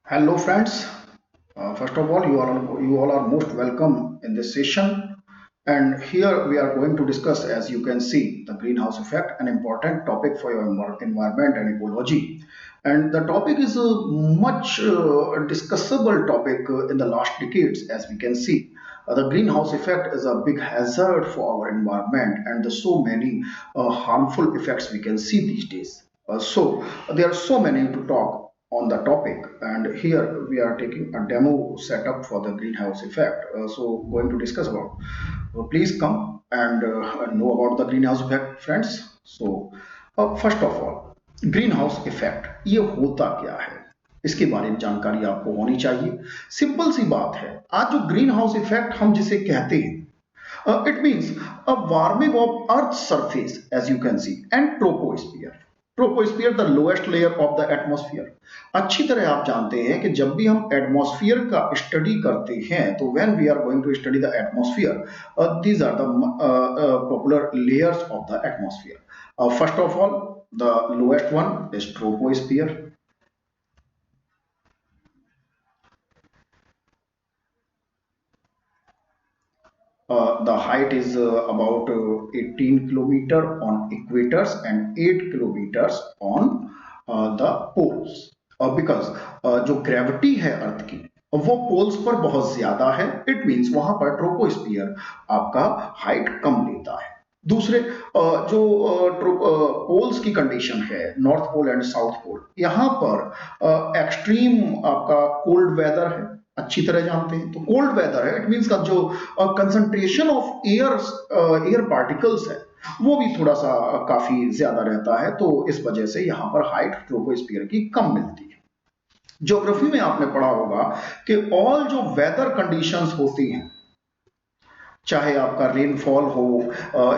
Hello, friends. First of all, you all are most welcome in this session. And here we are going to discuss, as you can see, the greenhouse effect, an important topic for your environment and ecology. And the topic is a much discussable topic in the last decades, as we can see. The greenhouse effect is a big hazard for our environment, and there's so many harmful effects we can see these days. So there are so many to talk on the topic, and here we are taking a demo setup for the greenhouse effect. So going to discuss about. Please come and know about the greenhouse effect, friends. So first of all, green house effect ये होता क्या है, इसके बारे में जानकारी आपको होनी चाहिए। सिंपल सी बात है, आज जो ग्रीन हाउस इफेक्ट हम जिसे कहते हैं, it means a warming of Earth's surface, as you can see, and troposphere. Troposphere the lowest layer of the atmosphere. अच्छी तरह आप जानते हैं कि जब भी हम एटमॉस्फेयर का स्टडी करते हैं तो when we are going to study the atmosphere, these are the popular layers of the atmosphere. First of all, the lowest one is troposphere. The height is about 18 kilometer on equators and 8 kilometers on the poles. Because जो gravity है अर्थ की वो poles पर बहुत ज्यादा है, it means वहां पर ट्रोपोस्फियर आपका हाइट कम लेता है। दूसरे जो पोल्स की कंडीशन है, north pole and south pole, यहाँ पर एक्सट्रीम आपका कोल्ड वेदर है, अच्छी तरह जानते हैं। तो कोल्ड वेदर है, इट मींस का जो कंसंट्रेशन ऑफ एयर पार्टिकल्स है वो भी थोड़ा सा काफी ज्यादा रहता है, तो इस वजह से यहाँ पर हाइट ट्रोपोस्फियर की कम मिलती है। ज्योग्राफी में आपने पढ़ा होगा कि ऑल जो वेदर कंडीशंस होती हैं, चाहे आपका रेनफॉल हो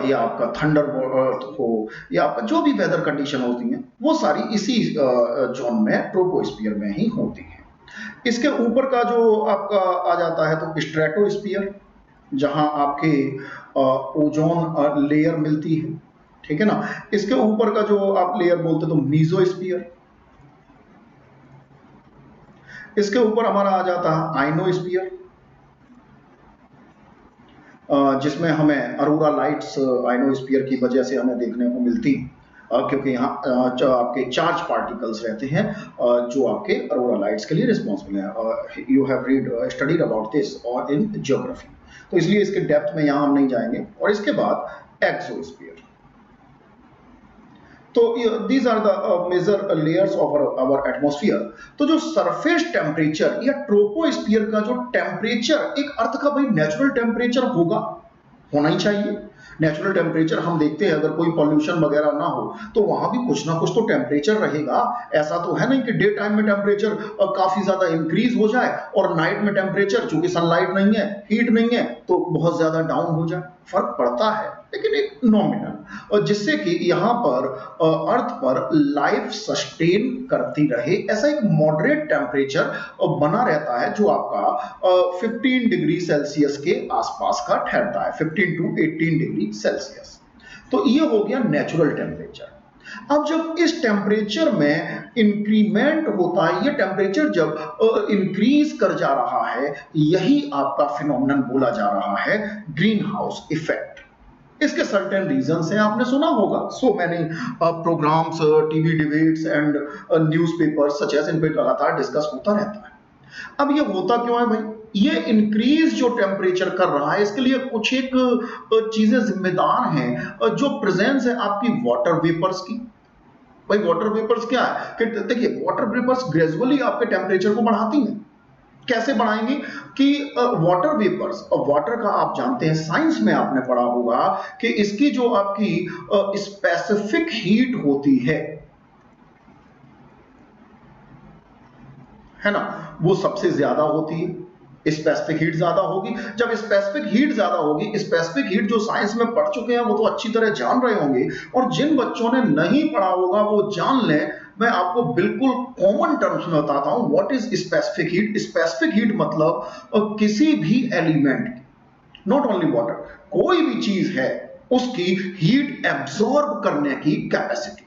या आपका थंडर हो या आपका जो भी वेदर कंडीशन होती हैं, वो सारी इसी जोन में ट्रोपोस्फियर में ही होती हैं। इसके ऊपर का जो आपका आ जाता है तो स्ट्रेटोस्फियर, जहां आपके ओजोन लेयर मिलती है, ठीक है ना। इसके ऊपर का जो आप लेयर बोलते तो मीजोस्फियर। इसके ऊपर हमारा आ जाता है आइनोस्फियर, जिसमें हमें अरोरा लाइट्स आइनोस्फियर की वजह से हमें देखने को मिलती, क्योंकि यहाँ आपके चार्ज पार्टिकल्स रहते हैं जो आपके अरोरा लाइट्स के लिए रिस्पॉन्सिबल हैं। You have read studied about this और इन ज्योग्राफी, तो इसलिए इसके डेप्थ में यहाँ हम नहीं जाएंगे। और इसके बाद एक्सोस्फियर। तो these are the major layers of our atmosphere. तो जो सरफेस टेम्परेचर या ट्रोपोस्फियर का जो टेम्परेचर, एक अर्थ का भाई नेचुरल टेम्परेचर होगा, होना ही चाहिए। नेचुरल टेम्परेचर हम देखते हैं, अगर कोई पॉल्यूशन वगैरह ना हो तो वहां भी कुछ ना कुछ तो टेम्परेचर रहेगा। ऐसा तो है नहीं कि डे टाइम में टेम्परेचर काफी ज्यादा इंक्रीज हो जाए और नाइट में टेम्परेचर, चूंकि सनलाइट नहीं है, हीट नहीं है, तो बहुत ज्यादा डाउन हो जाए। फर्क पड़ता है, लेकिन एक नॉमिनल, और जिससे कि यहाँ पर अर्थ पर लाइफ सस्टेन करती रहे, ऐसा एक मॉडरेट टेम्परेचर बना रहता है जो आपका 15 डिग्री सेल्सियस के आसपास का ठहरता है, 15 टू 18 डिग्री सेल्सियस। तो ये हो गया नेचुरल टेम्परेचर। अब जब इस टेम्परेचर में इंक्रीमेंट होता है, ये टेम्परेचर जब इंक्रीज कर जा रहा है, यही आपका फिनोमेनन बोला जा रहा है ग्रीन हाउस इफेक्ट। इसके सर्टेन रीजंस हैं, आपने सुना होगा, so many programmes, TV debates and newspapers such as, इन पे लगातार डिस्कस होता रहता है। अब ये होता क्यों है भाई? ये इंक्रीज जो टेम्परेचर कर रहा है, इसके लिए कुछ एक चीजें जिम्मेदार हैं, जो प्रेजेंस है आपकी वाटर वेपर्स की। भाई वाटर वेपर्स क्या है कि देखिए, वाटर वेपर्स ग्रेजुअली आपके टेम्परेचर को बढ़ाती हैं। कैसे बढ़ाएंगी? कि वाटर वेपर्स, वाटर का आप जानते हैं, साइंस में आपने पढ़ा होगा कि इसकी जो आपकी स्पेसिफिक हीट होती है ना, वो सबसे ज्यादा होती है। स्पेसिफिक हीट ज्यादा होगी। जब स्पेसिफिक हीट ज्यादा होगी, स्पेसिफिक हीट जो साइंस में पढ़ चुके हैं वो तो अच्छी तरह जान रहे होंगे, और जिन बच्चों ने नहीं पढ़ा होगा वो जान लें। मैं आपको बिल्कुल कॉमन टर्म्स में बताता हूं what is specific heat. Specific heat मतलब किसी भी एलिमेंट, नॉट ओनली वाटर, कोई भी चीज है उसकी हीट एब्सॉर्ब करने की कैपेसिटी।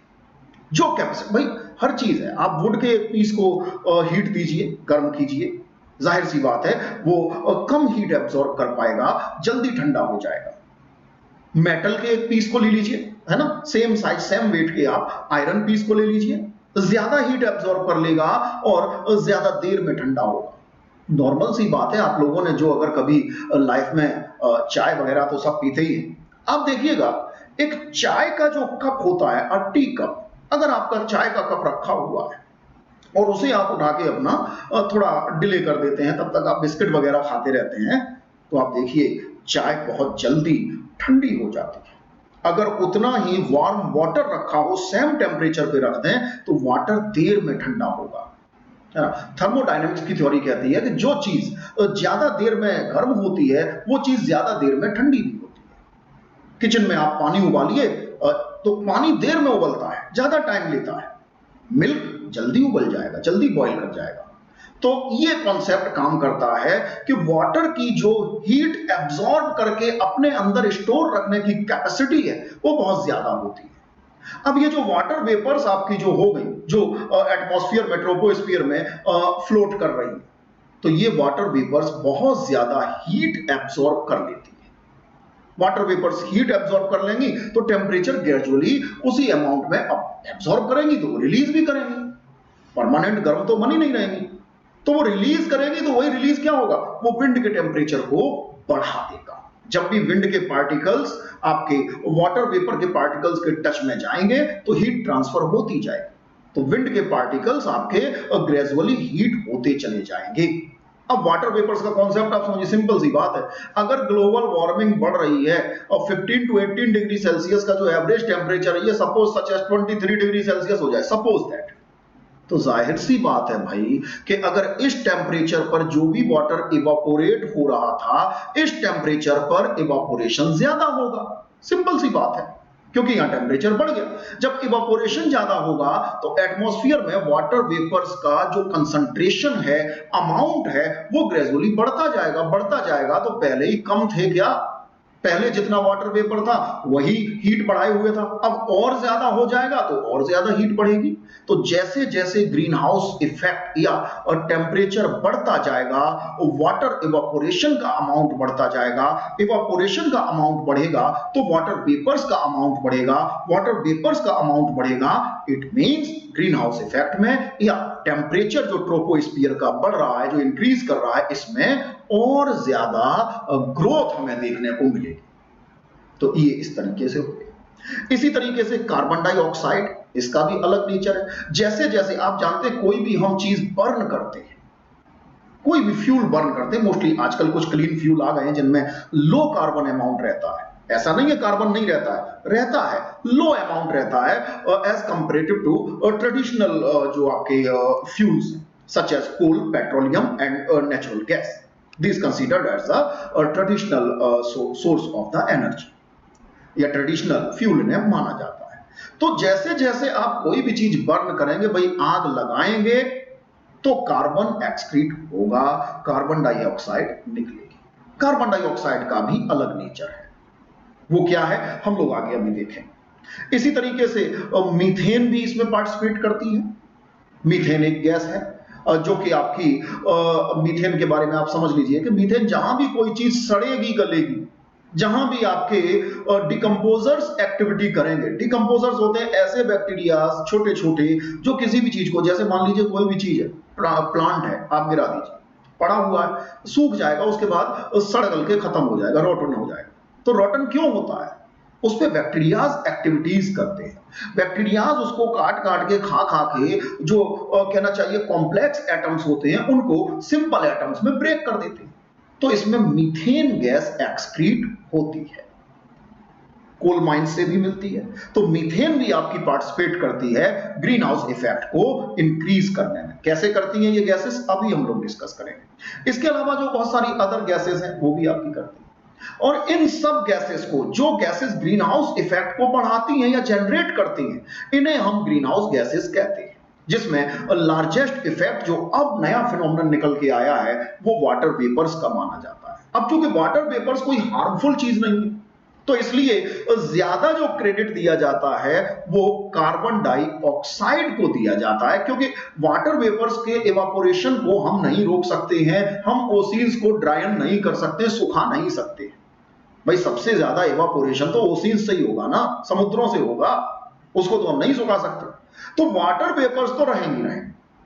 जो कैपेसिटी भाई, हर चीज है। आप वुड के एक पीस को हीट दीजिए, गर्म कीजिए, जाहिर सी बात है वो कम हीट एब्जॉर्ब कर पाएगा, जल्दी ठंडा हो जाएगा। मेटल के एक पीस को ले लीजिए, है ना, सेम साइज सेम वेट के आप आयरन पीस को ले लीजिए, ज्यादा हीट एब्जॉर्ब कर लेगा और ज्यादा देर में ठंडा होगा। नॉर्मल सी बात है, आप लोगों ने जो अगर कभी लाइफ में चाय वगैरह तो सब पीते ही हैं, आप देखिएगा एक चाय का जो कप होता है, अ टी कप, अगर आपका चाय का कप रखा हुआ है और उसे आप उठा के अपना थोड़ा डिले कर देते हैं, तब तक आप बिस्किट वगैरह खाते रहते हैं, तो आप देखिए चाय बहुत जल्दी ठंडी हो जाती है। अगर उतना ही वार्म वाटर रखा हो, सेम टेम्परेचर पे रख दें, तो वाटर देर में ठंडा होगा। थर्मोडायनेमिक्स की थ्योरी कहती है कि जो चीज ज्यादा देर में गर्म होती है, वो चीज ज्यादा देर में ठंडी भी होती है। किचन में आप पानी उबालिए तो पानी देर में उबलता है, ज्यादा टाइम लेता है। मिल्क जल्दी उबल जाएगा, जल्दी बॉईल कर जाएगा। तो ये कॉन्सेप्ट काम करता है कि वाटर की जो हीट एब्जॉर्ब करके अपने अंदर स्टोर रखने की कैपेसिटी है, वो बहुत ज्यादा होती है। अब ये जो वाटर वेपर्स आपकी जो हो गई, जो एटमॉस्फेयर में, ट्रोपोस्फियर में फ्लोट कर रही है, तो ये वाटर वेपर्स बहुत ज्यादा हीट एब्जॉर्ब कर लेती है। वाटर वेपर्स हीट एब्जॉर्ब कर लेंगी तो टेम्परेचर ग्रेजुअली उसी अमाउंट में एब्जॉर्ब करेंगी, तो रिलीज भी करेंगी। परमानेंट गर्म तो बनी नहीं रहेंगी, तो वो रिलीज करेंगी, तो वही रिलीज क्या होगा, वो विंड के टेम्परेचर को बढ़ा देगा। जब भी विंड के पार्टिकल्स आपके वाटर वेपर के पार्टिकल्स के टच में जाएंगे, तो हीट ट्रांसफर होती जाएगी, तो विंड के पार्टिकल्स आपके ग्रेजुअली हीट होते चले जाएंगे। अब वाटर वेपर्स का कॉन्सेप्ट आप समझिए, सिंपल सी बात है। अगर ग्लोबल वार्मिंग बढ़ रही है और 15 टू 18 डिग्री सेल्सियस का जो एवरेज टेम्परेचर है, ये suppose such as 23 degree Celsius हो जाए, सपोज दैट, तो जाहिर सी बात है भाई कि अगर इस टेम्परेचर पर जो भी वाटर इवापोरेट हो रहा था, इस टेम्परेचर पर इवापोरेशन ज्यादा होगा। सिंपल सी बात है, क्योंकि यहां टेम्परेचर बढ़ गया। जब इवापोरेशन ज्यादा होगा तो एटमॉस्फेयर में वाटर वेपर्स का जो कंसंट्रेशन है, अमाउंट है, वो ग्रेजुअली बढ़ता जाएगा, बढ़ता जाएगा। तो पहले ही कम थे क्या, पहले जितना वाटर वेपर था वही हीट बढ़ाए हुए था, अब और ज्यादा हो जाएगा तो और ज्यादा हीट बढ़ेगी। तो जैसे जैसे ग्रीन हाउस इफेक्ट या टेम्परेचर बढ़ता जाएगा, वाटर इवापोरेशन का अमाउंट बढ़ता जाएगा। इवापोरेशन का अमाउंट बढ़ेगा तो वाटर वेपर्स का अमाउंट बढ़ेगा, वाटर वेपर्स का अमाउंट बढ़ेगा, it means green house effect में या टेम्परेचर जो ट्रोपोस्फियर का बढ़ रहा है, जो इंक्रीज कर रहा है, इसमें और ज्यादा ग्रोथ हमें देखने को मिलेगी। तो ये इस तरीके से हो गया। इसी तरीके से कार्बन डाइऑक्साइड, इसका भी अलग नेचर है। जैसे जैसे आप जानते हैं कोई भी हम चीज बर्न करते हैं, कोई भी फ्यूल बर्न करते हैं, मोस्टली आजकल कुछ क्लीन फ्यूल आ गए हैं जिनमें लो कार्बन अमाउंट रहता है। ऐसा नहीं है कार्बन नहीं रहता है, रहता है, लो अमाउंट रहता है एज कंपेरेटिव टू ट्रेडिशनल जो आपके fuels such as coal, petroleum and natural gas. This considered as a traditional source of the energy या ट्रेडिशनल फ्यूल इन्हें माना जाता है। तो जैसे जैसे आप कोई भी चीज बर्न करेंगे, भाई आग लगाएंगे, तो कार्बन एक्सक्रीट होगा, कार्बन डाइऑक्साइड निकलेगी। कार्बन डाइऑक्साइड का भी अलग नेचर है, वो क्या है हम लोग आगे अभी देखें। इसी तरीके से मीथेन भी इसमें पार्टिसिपेट करती है। मीथेन एक गैस है जो कि आपकी मीथेन के बारे में आप समझ लीजिए कि मीथेन जहां भी कोई चीज सड़ेगी गलेगी, जहां भी आपके डिकम्पोजर्स एक्टिविटी करेंगे, डिकम्पोजर्स होते हैं ऐसे बैक्टीरिया छोटे छोटे जो किसी भी चीज को, जैसे मान लीजिए कोई भी चीज है, प्लांट है, आप गिरा दीजिए, पड़ा हुआ है, सूख जाएगा, उसके बाद सड़ गल के खत्म हो जाएगा, रोटन हो जाएगा। तो रोटन क्यों होता है, उस पे बैक्टीरियाज एक्टिविटीज करते हैं। बैक्टीरियाज उसको काट काट के खा खा के जो कहना चाहिए कॉम्प्लेक्स एटम्स होते हैं, उनको सिंपल एटम्स में ब्रेक कर देते हैं। तो इसमें मीथेन गैस एक्सक्रीट होती है, कोल माइन से भी मिलती है। तो मीथेन भी आपकी पार्टिसिपेट करती है ग्रीन हाउस इफेक्ट को इंक्रीज करने में। कैसे करती हैं ये गैसेस, अभी हम लोग डिस्कस करेंगे। इसके अलावा जो बहुत सारी अदर गैसेस हैं वो भी आपकी करती हैं। और इन सब गैसेस को, जो गैसेस ग्रीन हाउस इफेक्ट को बढ़ाती हैं या जनरेट करती हैं, इन्हें हम ग्रीन हाउस गैसेस कहते हैं। जिसमें लार्जेस्ट इफेक्ट जो अब नया फिनोमेनन निकल के आया है, वो वाटर वेपर्स का माना जाता है। अब चूंकि वाटर वेपर्स कोई हार्मफुल चीज नहीं है, तो इसलिए ज्यादा जो क्रेडिट दिया जाता है वो कार्बन डाइऑक्साइड को दिया जाता है, क्योंकि वाटर वेपर्स के इवापोरेशन को हम नहीं रोक सकते हैं, हम ओशियंस को ड्रायन नहीं कर सकते, सुखा नहीं सकते। भाई सबसे ज्यादा इवापोरेशन तो ओशियंस से ही होगा ना, समुद्रों से होगा, उसको तो हम नहीं सुखा सकते। तो वाटर वेपर्स तो रहेंगी नहीं,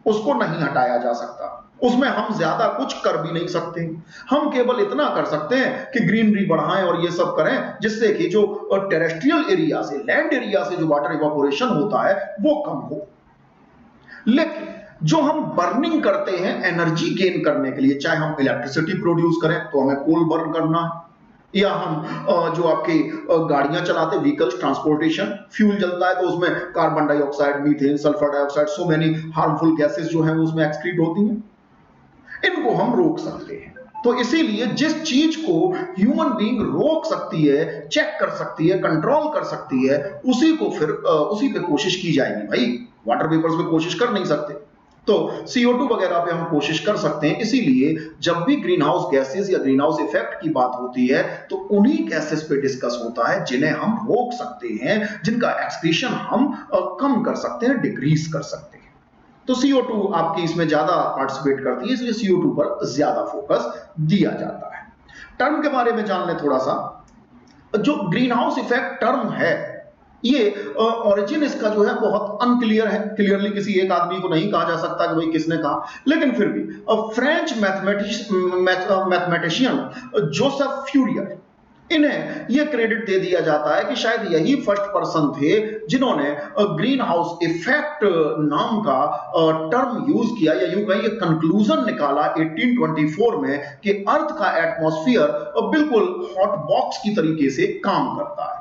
उसको नहीं हटाया जा सकता, उसमें हम ज्यादा कुछ कर भी नहीं सकते। हम केवल इतना कर सकते हैं कि ग्रीनरी बढ़ाएं और ये सब करें जिससे कि जो टेरेस्ट्रियल एरिया से, लैंड एरिया से जो वाटर इवापोरेशन होता है वो कम हो। लेकिन जो हम बर्निंग करते हैं एनर्जी गेन करने के लिए, चाहे हम इलेक्ट्रिसिटी प्रोड्यूस करें तो हमें कोल बर्न करना है, या हम जो आपकी गाड़ियां चलाते, व्हीकल्स, ट्रांसपोर्टेशन, फ्यूल जलता है तो उसमें carbon dioxide, methane, sulphur dioxide, so many harmful gases जो हैं उसमें एक्सक्रीट होती हैं, इनको हम रोक सकते हैं। तो इसीलिए जिस चीज को ह्यूमन बीइंग रोक सकती है, चेक कर सकती है, कंट्रोल कर सकती है, उसी को फिर उसी पे कोशिश की जाएगी। भाई वाटर वेपर्स पे कोशिश कर नहीं सकते, तो CO2 वगैरह पे हम कोशिश कर सकते हैं। इसीलिए जब भी ग्रीन हाउस गैसेस या ग्रीन हाउस इफेक्ट की बात होती है तो उन्हीं गैसेस पे डिस्कस होता है जिन्हें हम रोक सकते हैं, जिनका एक्सक्रीशन हम कम कर सकते हैं, डिक्रीज कर सकते हैं। तो CO2 आपकी इसमें ज्यादा पार्टिसिपेट करती है, इसलिए CO2 पर ज्यादा फोकस दिया जाता है। टर्म के बारे में जान लें थोड़ा सा। जो ग्रीन हाउस इफेक्ट टर्म है, ये ओरिजिन इसका जो है बहुत अनक्लियर है, क्लियरली किसी एक आदमी को नहीं कहा जा सकता कि भाई किसने कहा, लेकिन फिर भी फ्रेंच मैथमेटिशियन जोसेफ फ्यूरियर, इन्हें यह क्रेडिट दे दिया जाता है कि शायद यही फर्स्ट पर्सन थे जिन्होंने ग्रीन हाउस इफेक्ट नाम का टर्म यूज किया, या यूं कहिए कंक्लूजन निकाला 1824 में कि अर्थ का एटमॉस्फेयर बिल्कुल हॉट बॉक्स की तरीके से काम करता है।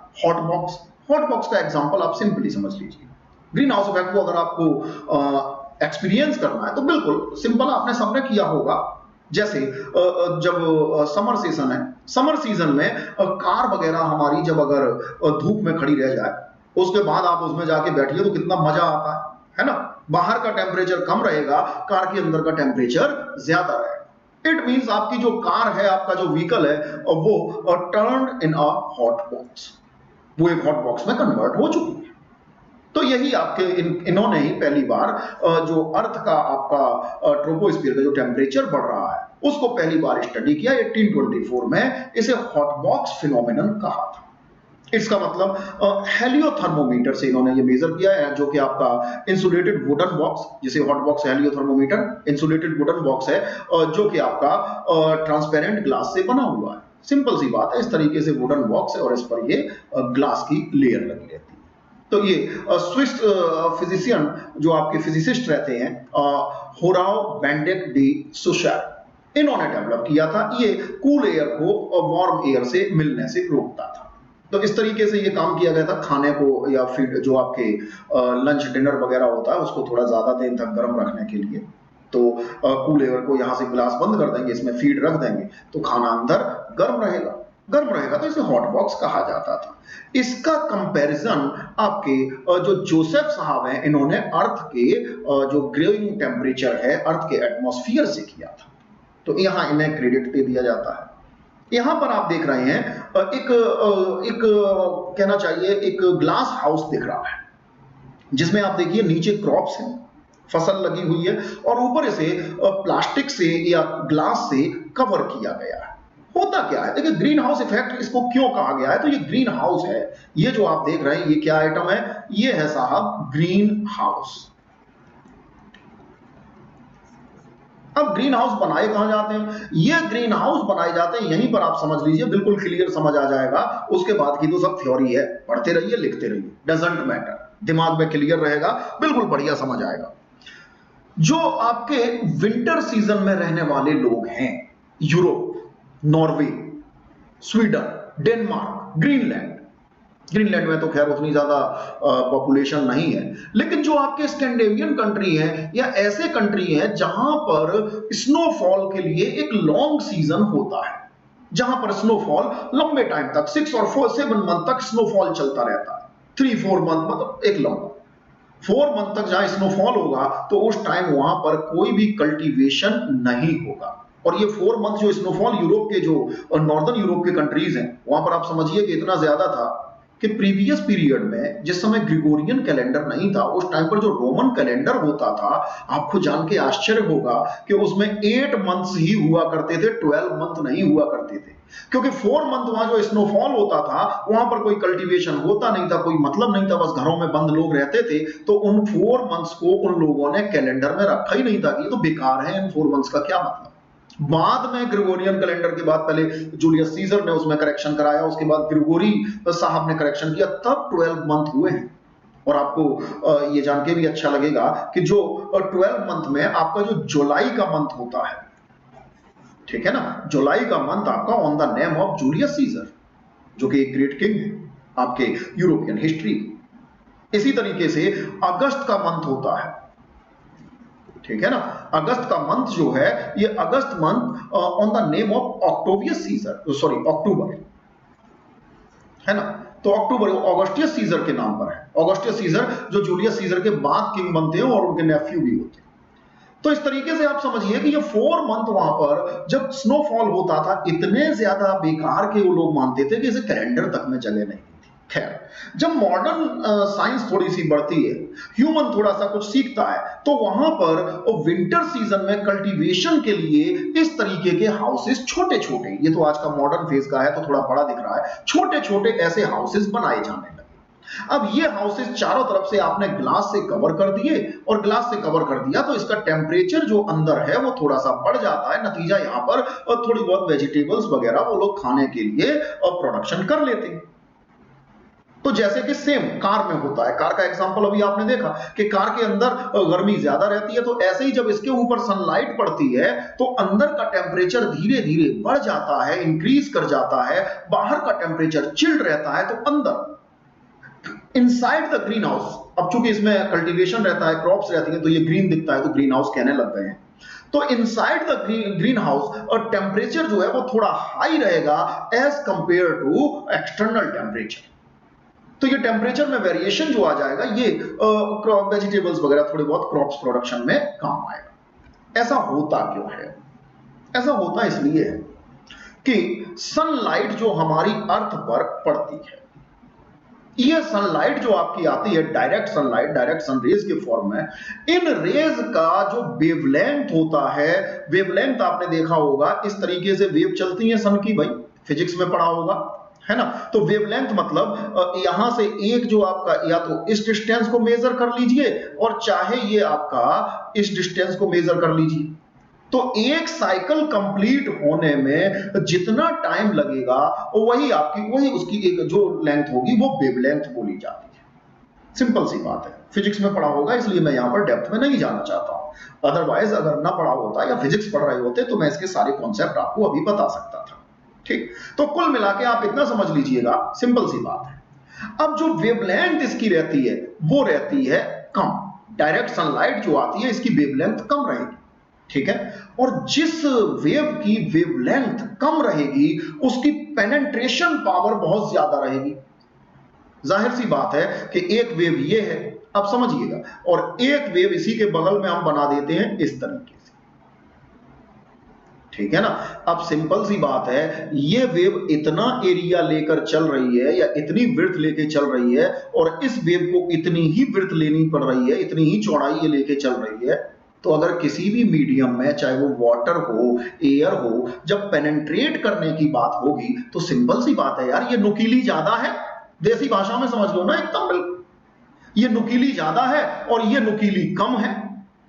हॉट बॉक्स का एग्जांपल आप सिंपली समझ लीजिए। ग्रीन हाउस इफेक्ट को अगर आपको एक्सपीरियंस करना है तो बिल्कुल सिंपल, आपने सबने किया होगा। जैसे जब समर सीजन है, समर सीजन में कार वगैरह हमारी जब अगर धूप में खड़ी रह जाए, उसके बाद आप उसमें जाके बैठिए तो कितना मजा आता है ना। बाहर का टेम्परेचर कम रहेगा, कार के अंदर का टेम्परेचर ज्यादा रहेगा। इट मींस आपकी जो कार है, आपका जो व्हीकल है, वो turn in a hot box, वो एक हॉट बॉक्स में कन्वर्ट हो चुकी है। तो यही आपके इन्होंने ही पहली बार जो अर्थ का आपका ट्रोपोस्फीयर का जो टेम्परेचर बढ़ रहा है उसको पहली बार स्टडी किया 1824 में। इसे हॉट बॉक्स फिनोमेनन कहा था। इसका मतलब हेलियोथर्मोमीटर से इन्होंने ये मेजर किया है, जो कि आपका इंसुलेटेड वुडन बॉक्स, जिसे hot box heliothermometer insulated wooden box है, जो कि आपका ट्रांसपेरेंट ग्लास से बना हुआ है। सिंपल सी बात है, इस तरीके से वुडन बॉक्स है और इस पर ये ग्लास की लेयर लगी रहती है। तो ये स्विस फिजिशियन जो आपके फिजिसिस्ट रहते हैं, होराव बेंडेक डी सुशर, इन्होंने डेवलप किया था। ये कूल एयर को वार्म एयर से मिलने से रोकता था। तो इस तरीके से ये काम किया गया था। खाने को या फिर जो आपके लंच डिनर वगैरह होता है उसको थोड़ा ज्यादा देर तक गर्म रखने के लिए, तो कूल एयर को यहाँ से ग्लास बंद कर देंगे, इसमें फीड रख देंगे तो खाना अंदर गर्म रहेगा। तो इसे हॉट बॉक्स कहा जाता था। इसका कंपैरिजन आपके जो जोसेफ साहब हैं, इन्होंने अर्थ के जो ग्रोइंग टेम्परेचर है अर्थ के एटमॉस्फेयर से किया था। तो यहां इन्हें क्रेडिट दे दिया जाता है। यहां पर आप देख रहे हैं एक कहना चाहिए एक ग्लास हाउस दिख रहा है, जिसमें आप देखिए नीचे क्रॉप्स हैं, फसल लगी हुई है, और ऊपर इसे प्लास्टिक से या ग्लास से कवर किया गया है। होता क्या है, देखिए ग्रीन हाउस इफेक्ट इसको क्यों कहा गया है, तो ये ग्रीन हाउस है। ये जो आप देख रहे हैं ये क्या आइटम है, ये है साहब ग्रीन हाउस। अब ग्रीन हाउस बनाए कहां जाते हैं, ये ग्रीन हाउस बनाए जाते हैं यहीं पर, आप समझ लीजिए, बिल्कुल क्लियर समझ आ जाएगा। उसके बाद की तो सब थ्योरी है, पढ़ते रहिए लिखते रहिए, डजंट मैटर, दिमाग में क्लियर रहेगा, बिल्कुल बढ़िया समझ आएगा। जो आपके विंटर सीजन में रहने वाले लोग हैं, Europe, Norway, Sweden, Denmark, Greenland में तो खैर उतनी ज्यादा पॉपुलेशन नहीं है, लेकिन जो आपके स्कैंडिनेवियन कंट्री हैं या ऐसे कंट्री हैं जहां पर स्नोफॉल के लिए एक लॉन्ग सीजन होता है, जहां पर स्नोफॉल लंबे टाइम तक 6 और 7 मंथ तक स्नोफॉल चलता रहता है, 3-4 मंथ, मतलब एक लंबा 4 मंथ तक जहां स्नोफॉल होगा तो उस टाइम वहां पर कोई भी कल्टीवेशन नहीं होगा, और ये 4 मंथ जो स्नोफॉल यूरोप के जो नॉर्दर्न यूरोप के कंट्रीज हैं वहां पर आप समझिए कि इतना ज्यादा था कि प्रीवियस पीरियड में जिस समय ग्रिगोरियन कैलेंडर नहीं था उस टाइम पर जो रोमन कैलेंडर होता था, आपको जान के आश्चर्य होगा कि उसमें 8 मंथ्स ही हुआ करते थे, 12 मंथ नहीं हुआ करते थे। क्योंकि 4 मंथ वहां जो स्नोफॉल होता था वहां पर कोई कल्टीवेशन होता नहीं था, कोई मतलब नहीं था, बस घरों में बंद लोग रहते थे। तो उन 4 मंथ्स को उन लोगों ने कैलेंडर में रखा ही नहीं था कि ये तो बेकार है, इन 4 मंथ्स का क्या मतलब। बाद में ग्रिगोरियन कैलेंडर के बाद पहले जूलियस सीजर ने उसमें करेक्शन कराया, उसके बाद ग्रिगोरी साहब ने करेक्शन किया, तब 12 मंथ हुए हैं। और आपको ये जान के भी अच्छा लगेगा कि जो 12 मंथ में आपका जो जुलाई का मंथ होता है, ठीक है ना, जुलाई का मंथ आपका on the name of Julius Caesar, जो कि एक ग्रेट किंग है आपके यूरोपियन हिस्ट्री। इसी तरीके से अगस्त का मंथ होता है, ठीक है ना, अगस्त का मंथ जो है ये August month on the name of Octavius Caesar, sorry October, है ना। तो अक्टूबर ऑगस्टियस सीजर के नाम पर है, ऑगस्टियस सीजर जो जूलियस सीजर के बाद किंग बनते हैं और उनके नेफ्यू भी होते हैं। तो इस तरीके से आप समझिए कि ये 4 मंथ वहां पर जब स्नोफॉल होता था इतने ज्यादा बेकार के वो लोग मानते थे कि इसे कैलेंडर तक में जगह नहीं थी। खैर, जब मॉडर्न साइंस थोड़ी सी बढ़ती है, ह्यूमन थोड़ा सा कुछ सीखता है, तो वहां पर विंटर सीजन में कल्टीवेशन के लिए इस तरीके के हाउसेस छोटे छोटे, ये तो आज का मॉडर्न फेज का है तो थोड़ा बड़ा दिख रहा है, छोटे छोटे ऐसे हाउसेस बनाए जाने लगे। अब ये हाउसेस चारों तरफ से आपने ग्लास से कवर कर दिए, और ग्लास से कवर कर दिया तो इसका टेम्परेचर जो अंदर है वो थोड़ा सा बढ़ जाता है। नतीजा यहां पर थोड़ी बहुत वेजिटेबल्स वगैरह वो लोग खाने के लिए प्रोडक्शन कर लेते हैं। तो जैसे कि सेम कार में होता है, कार का एग्जांपल अभी आपने देखा कि कार के अंदर गर्मी ज्यादा रहती है, तो ऐसे ही जब इसके ऊपर सनलाइट पड़ती है तो अंदर का टेम्परेचर धीरे धीरे बढ़ जाता है, इंक्रीज कर जाता है, बाहर का टेम्परेचर चिल्ड रहता है। तो अंदर इनसाइड द ग्रीन हाउस, अब चूंकि इसमें कल्टीवेशन रहता है, क्रॉप्स रहती हैं, तो ये ग्रीन दिखता है तो ग्रीन हाउस कहने लग गए हैं। तो इनसाइड द ग्रीन हाउस और टेम्परेचर जो है वो थोड़ा हाई रहेगा as compare to external temperature. तो ये टेम्परेचर में वेरिएशन जो आ जाएगा ये क्रॉप वेजिटेबल्स वगैरह थोड़े बहुत क्रॉप्स प्रोडक्शन में काम आएगा। ऐसा होता क्यों है? ऐसा होता इसलिए है कि सनलाइट जो हमारी अर्थ पर पड़ती है, ये सनलाइट जो आपकी आती है, डायरेक्ट सनलाइट, डायरेक्ट सनरेज के फॉर्म में, इन रेज का जो वेवलेंथ होता है, वेवलेंथ आपने देखा होगा इस तरीके से वेव चलती है सन की, भाई फिजिक्स में पढ़ा होगा, है ना। तो वेवलेंथ मतलब यहां से एक जो आपका या तो इस डिस्टेंस को मेजर कर लीजिए और चाहे ये आपका इस डिस्टेंस को मेजर कर लीजिए, तो एक साइकिल कंप्लीट होने में जितना टाइम लगेगा वही उसकी एक जो लेंथ होगी वो वेवलेंथ बोली जाती है। सिंपल सी बात है, फिजिक्स में पढ़ा होगा इसलिए मैं यहां पर डेप्थ में नहीं जाना चाहता हूं। अदरवाइज अगर ना पढ़ा होता या फिजिक्स पढ़ रहे होते तो मैं इसके सारे कॉन्सेप्ट आपको अभी बता सकता था। ठीक, तो कुल मिला के आप इतना समझ लीजिएगा, सिंपल सी बात है। अब जो वेवलेंथ इसकी रहती है वो रहती है कम, डायरेक्ट सनलाइट जो आती है इसकी वेवलेंथ कम रहेगी, ठीक है। और जिस वेव की वेवलेंथ कम रहेगी उसकी पेनेट्रेशन पावर बहुत ज्यादा रहेगी। जाहिर सी बात है कि एक वेव ये है, अब समझिएगा, और एक वेव इसी के बगल में हम बना देते हैं इस तरीके से, ठीक है ना। अब सिंपल सी बात है, ये वेव इतना एरिया लेकर चल रही है या इतनी विड्थ लेके चल रही है, और इस वेव को इतनी ही विड्थ लेनी पड़ रही है, इतनी ही चौड़ाई ये लेके चल रही है। तो अगर किसी भी मीडियम में, चाहे वो वाटर हो, एयर हो, जब पेनेट्रेट करने की बात होगी तो सिंपल सी बात है यार, ये नुकीली ज्यादा है, देसी भाषा में समझ लो ना एकदम बिल्कुल, ये नुकीली ज्यादा है और ये नुकीली कम है,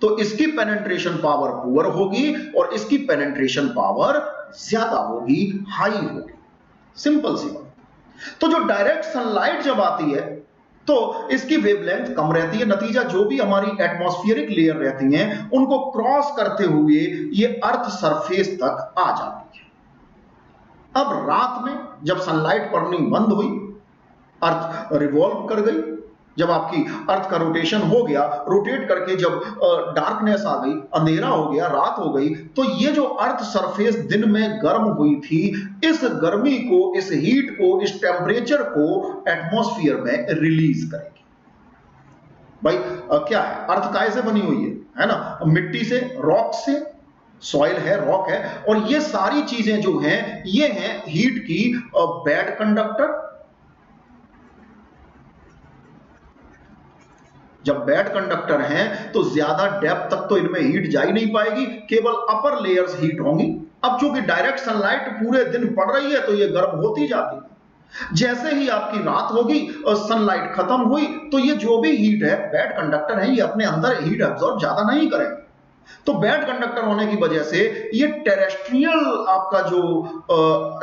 तो इसकी पेनेट्रेशन पावर पुअर होगी और इसकी पेनेट्रेशन पावर ज्यादा होगी, हाई होगी। सिंपल सी बात। तो जो डायरेक्ट सनलाइट जब आती है तो इसकी वेवलेंथ कम रहती है, नतीजा जो भी हमारी एटमॉस्फेरिक लेयर रहती हैं उनको क्रॉस करते हुए ये अर्थ सरफेस तक आ जाती है। अब रात में जब सनलाइट पड़नी बंद हुई, अर्थ रिवॉल्व कर गई, जब आपकी अर्थ का रोटेशन हो गया, रोटेट करके जब डार्कनेस आ गई, अंधेरा हो गया, रात हो गई, तो ये जो अर्थ सरफेस दिन में गर्म हुई थी, इस गर्मी को, इस हीट को, इस टेम्परेचर को एटमॉस्फेयर में रिलीज करेगी। भाई क्या है, अर्थ काय से बनी हुई है ना, मिट्टी से, रॉक से, सॉइल है, रॉक है, और ये सारी चीजें जो हैं ये हैं हीट की बैड कंडक्टर। जब बैड कंडक्टर हैं तो ज्यादा डेप्थ तक तो इनमें हीट जा ही नहीं पाएगी, केवल अपर लेयर्स हीट होंगी। अब चूंकि डायरेक्ट सनलाइट पूरे दिन पड़ रही है तो ये गर्म होती जाती है। जैसे ही आपकी रात होगी और सनलाइट खत्म हुई तो ये जो भी हीट है, बैड कंडक्टर है, ये अपने अंदर हीट एब्जॉर्ब ज्यादा नहीं करेंगे। तो बैड कंडक्टर होने की वजह से ये टेरेस्ट्रियल आपका जो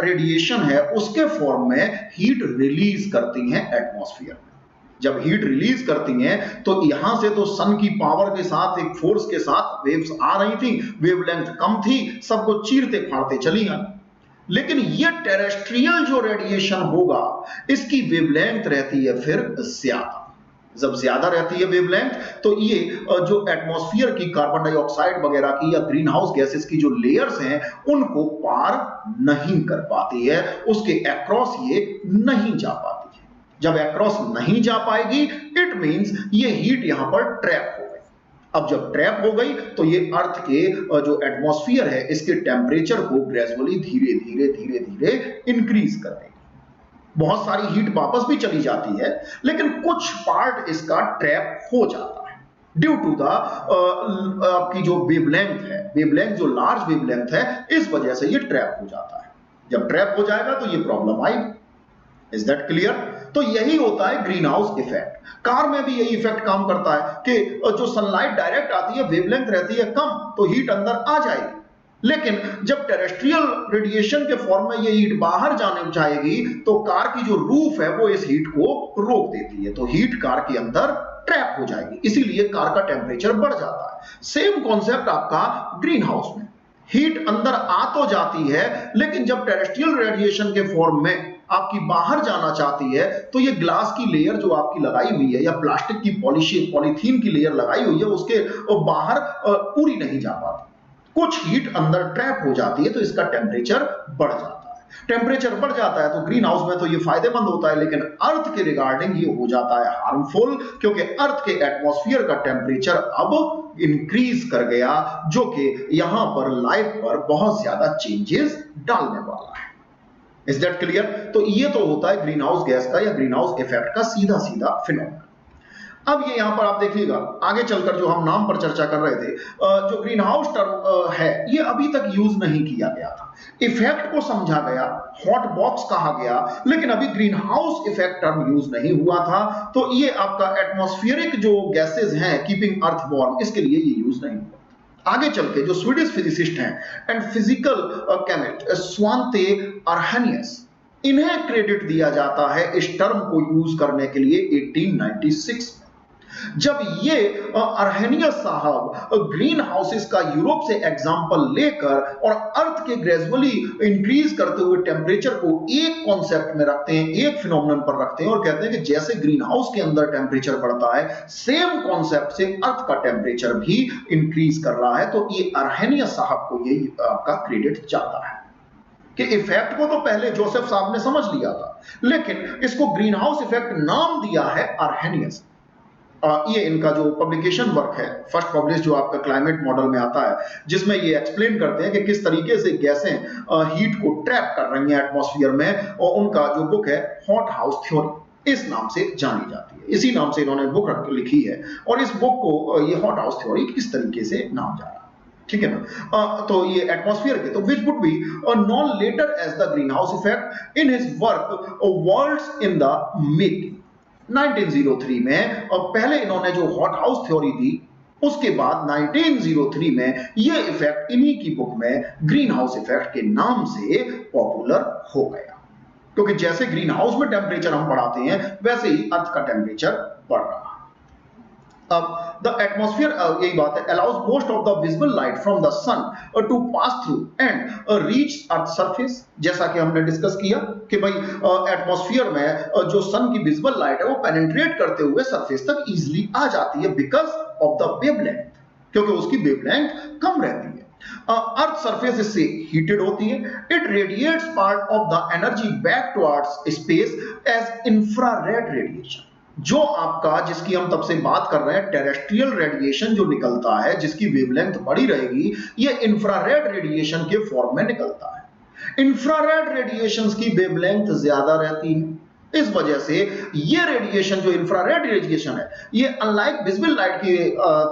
रेडिएशन है उसके फॉर्म में हीट रिलीज करती हैं एटमॉस्फेयर में। जब हीट रिलीज करती हैं तो यहां से तो सन की पावर के साथ, एक फोर्स के साथ वेव्स आ रही थी, वेवलेंथ कम थी, सबको चीरते फाड़ते चली आई। लेकिन ये टेरेस्ट्रियल जो रेडिएशन होगा इसकी वेवलेंथ रहती है फिर ज्यादा। जब ज्यादा रहती है वेवलेंथ तो ये जो एटमॉस्फेयर की कार्बन डाइऑक्साइड वगैरह की या ग्रीन हाउस गैसेस की जो लेयर्स हैं उनको पार नहीं कर पाती है, उसके अक्रॉस ये नहीं जा पाती है। जब अक्रॉस नहीं जा पाएगी इट मींस ये हीट यहां पर ट्रैप हो गई। अब जब ट्रैप हो गई तो ये अर्थ के जो एटमॉस्फेयर है इसके टेम्परेचर को ग्रेजुअली धीरे धीरे धीरे धीरे इंक्रीज कर देगी। बहुत सारी हीट वापस भी चली जाती है लेकिन कुछ पार्ट इसका ट्रैप हो जाता है ड्यू टू द आपकी जो वेवलेंथ है, वेवलेंथ जो लार्ज वेवलेंथ है, इस वजह से ये ट्रैप हो जाता है। जब ट्रैप हो जाएगा तो ये प्रॉब्लम आएगी। Is that clear? तो यही होता है ग्रीन हाउस इफेक्ट। कार में भी यही इफेक्ट काम करता है कि जो सनलाइट डायरेक्ट आती है, वेवलेंथ रहती है कम, तो हीट अंदर आ जाएगी, लेकिन जब टेरेस्ट्रियल रेडिएशन के फॉर्म में ये हीट बाहर जाने जाएगी तो कार की जो रूफ है वो इस हीट को रोक देती है, तो हीट कार के अंदर ट्रैप हो जाएगी, इसीलिए कार का टेम्परेचर बढ़ जाता है। सेम कॉन्सेप्ट आपका ग्रीन हाउस में, हीट अंदर आ तो जाती है लेकिन जब टेरेस्ट्रियल रेडिएशन के फॉर्म में आपकी बाहर जाना चाहती है तो ये ग्लास की लेयर जो आपकी लगाई हुई है या प्लास्टिक की पॉलीथीन की लेयर लगाई हुई है उसके बाहर पूरी नहीं जा पाती, कुछ हीट अंदर ट्रैप हो जाती है, तो इसका टेम्परेचर बढ़ जाता है। टेम्परेचर बढ़ जाता है तो ग्रीन हाउस में तो ये फायदेमंद होता है, लेकिन अर्थ के रिगार्डिंग ये हो जाता है हार्मफुल, क्योंकि अर्थ के एटमॉस्फेयर का टेम्परेचर अब इंक्रीज कर गया जो कि यहां पर लाइफ पर बहुत ज्यादा चेंजेस डालने वाला है। Is that clear? तो ये तो होता है ग्रीन हाउस गैस का या ग्रीन हाउस इफेक्ट का सीधा सीधा फिनोमेना। अब ये यहां पर आप देखिएगा आगे चलकर जो हम नाम पर चर्चा कर रहे थे, जो ग्रीन हाउस टर्म है ये अभी तक यूज नहीं किया गया था। इफेक्ट को समझा गया, हॉट बॉक्स कहा गया, लेकिन अभी green house effect term use नहीं हुआ था। तो ये आपका एटमॉस्फेरिक जो गैसेज हैं कीपिंग अर्थ वार्म, इसके लिए ये यूज नहीं हुआ। आगे चल के जो स्वीडिश फिजिसिस्ट हैं एंड फिजिकल केमिस्ट स्वांते अर्हेनियस, इन्हें क्रेडिट दिया जाता है इस टर्म को यूज करने के लिए 1896 में, जब ये अर्हेनियस साहब ग्रीन हाउसेस का यूरोप से एग्जांपल लेकर और अर्थ के ग्रेजुअली इंक्रीज करते हुए टेम्परेचर को एक कॉन्सेप्ट में रखते हैं, एक फिनोमेनन पर रखते हैं और कहते हैं कि जैसे ग्रीन हाउस के अंदर टेम्परेचर बढ़ता है सेम कॉन्सेप्ट से अर्थ का टेम्परेचर भी इंक्रीज कर रहा है। तो ये अर्हेनियस साहब को यही आपका क्रेडिट जाता है कि इफेक्ट को तो पहले जोसेफ साहब ने समझ लिया था, लेकिन इसको ग्रीन हाउस इफेक्ट नाम दिया है अर्हेनियस। ये इनका जो पब्लिकेशन वर्क है फर्स्ट पब्लिश जो आपका क्लाइमेट मॉडल में आता है, जिसमें ये एक्सप्लेन करते हैं कि किस तरीके से गैसें हीट को ट्रैप कर रही हैं एटमॉस्फेयर में, और उनका जो बुक है हॉट हाउस थ्योरी इस नाम से जानी जाती है, इसी नाम से इन्होंने बुक लिखी है और इस बुक को ये हॉट हाउस थ्योरी किस तरीके से नाम जा रहा है, ठीक है ना। तो ये एटमॉस्फेयर के, तो which would be known later as the green house effect in his work worlds in the making 1903 में, और पहले इन्होंने जो हॉट हाउस थ्योरी दी उसके बाद 1903 में ये इफेक्ट इन्हीं की बुक में ग्रीन हाउस इफेक्ट के नाम से पॉपुलर हो गया, क्योंकि जैसे ग्रीन हाउस में टेम्परेचर हम बढ़ाते हैं वैसे ही अर्थ का टेम्परेचर बढ़ रहा है। अब द एटमॉस्फेयर, यही बात है, allows most of the visible light from the sun to pass through and reach earth surface, जैसा कि हमने डिस्कस किया कि भाई एटमॉस्फेयर में जो सन की विजिबल लाइट है वो पेनिट्रेट करते हुए सरफेस तक इजीली आ जाती है बिकॉज ऑफ द वेवलेंथ, क्योंकि उसकी वेवलेंथ कम रहती है। अर्थ सरफेस इससे हीटेड होती है, it radiates part of the energy back towards space as infrared radiation, जो आपका, जिसकी हम तब से बात कर रहे हैं, टेरेस्ट्रियल रेडिएशन जो निकलता है, जिसकी वेवलेंथ बड़ी रहेगी, ये इंफ्रारेड रेडिएशन के फॉर्म में निकलता है। इंफ्रारेड रेडिएशंस की वेवलेंथ ज्यादा रहती है, इस वजह से ये रेडिएशन जो इंफ्रारेड रेडिएशन है, ये अनलाइक विजिबल लाइट की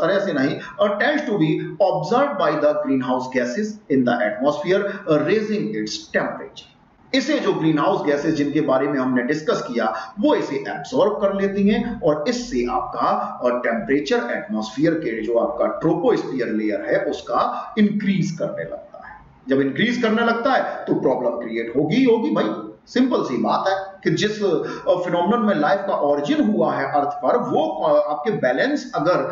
तरह से नहीं, tends to be observed by the green house gases in the atmosphere, raising its temperature. इसे जो ग्रीन हाउस गैसेस जिनके बारे में हमने डिस्कस किया, वो इसे एब्सॉर्ब कर लेती हैं और इससे आपका टेम्परेचर एटमॉस्फेयर के जो आपका ट्रोपोस्फियर लेयर है उसका इंक्रीज करने लगता है। जब इंक्रीज करने लगता है तो प्रॉब्लम क्रिएट होगी ही होगी भाई, सिंपल सी बात है कि जिस फिनोमेनन में लाइफ का ओरिजिन हुआ है अर्थ पर, वो आपके बैलेंस अगर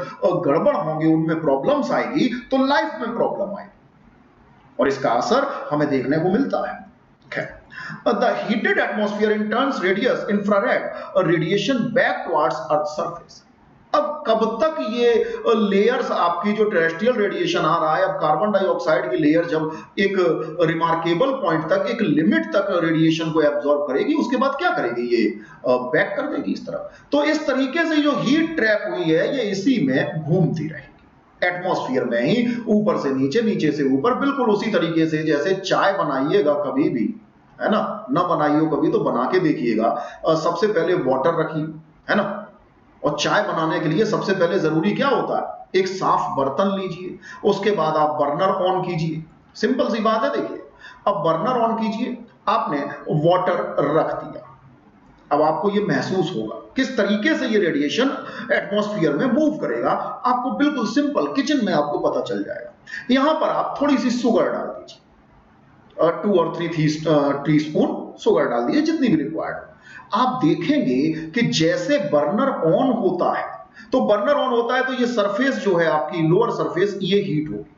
गड़बड़ होंगे, उनमें प्रॉब्लम्स आएगी तो लाइफ में प्रॉब्लम आएगी और इसका असर हमें देखने को मिलता है। The heated atmosphere in turns radius infrared radiation back towards Earth's surface. अब कब तक ये लेयर्स, आपकी जो टेरेस्ट्रियल रेडिएशन आ रहा है, अब कार्बन डाइऑक्साइड की लेयर जब एक रिमार्केबल पॉइंट तक, एक लिमिट तक रेडिएशन को एब्जॉर्ब करेगी, उसके बाद क्या करेगी, ये बैक कर देगी इस तरफ। तो इस तरीके से जो हीट ट्रैप हुई है ये इसी में घूमती रहेगी एटमॉस्फेयर में ही, ऊपर से नीचे, नीचे से ऊपर, बिल्कुल उसी तरीके से जैसे चाय बनाइएगा कभी भी, है ना, ना बनाई हो कभी तो बना के देखिएगा। सबसे पहले वाटर रखिए, है ना, और चाय बनाने के लिए सबसे पहले जरूरी क्या होता है, एक साफ बर्तन लीजिए, उसके बाद आप बर्नर ऑन कीजिए, सिंपल सी बात है। देखिए, अब बर्नर ऑन कीजिए, आपने वाटर रख दिया, अब आपको ये महसूस होगा किस तरीके से ये रेडिएशन एटमॉस्फेयर में मूव करेगा, आपको बिल्कुल सिंपल किचन में आपको पता चल जाएगा। यहां पर आप थोड़ी सी शुगर डाल दीजिए, 2 और 3 टीस्पून शुगर डाल दीजिए, जितनी भी रिक्वायर्ड। आप देखेंगे कि जैसे बर्नर ऑन होता है, तो बर्नर ऑन होता है तो ये सरफेस जो है आपकी लोअर सरफेस, ये हीट होगी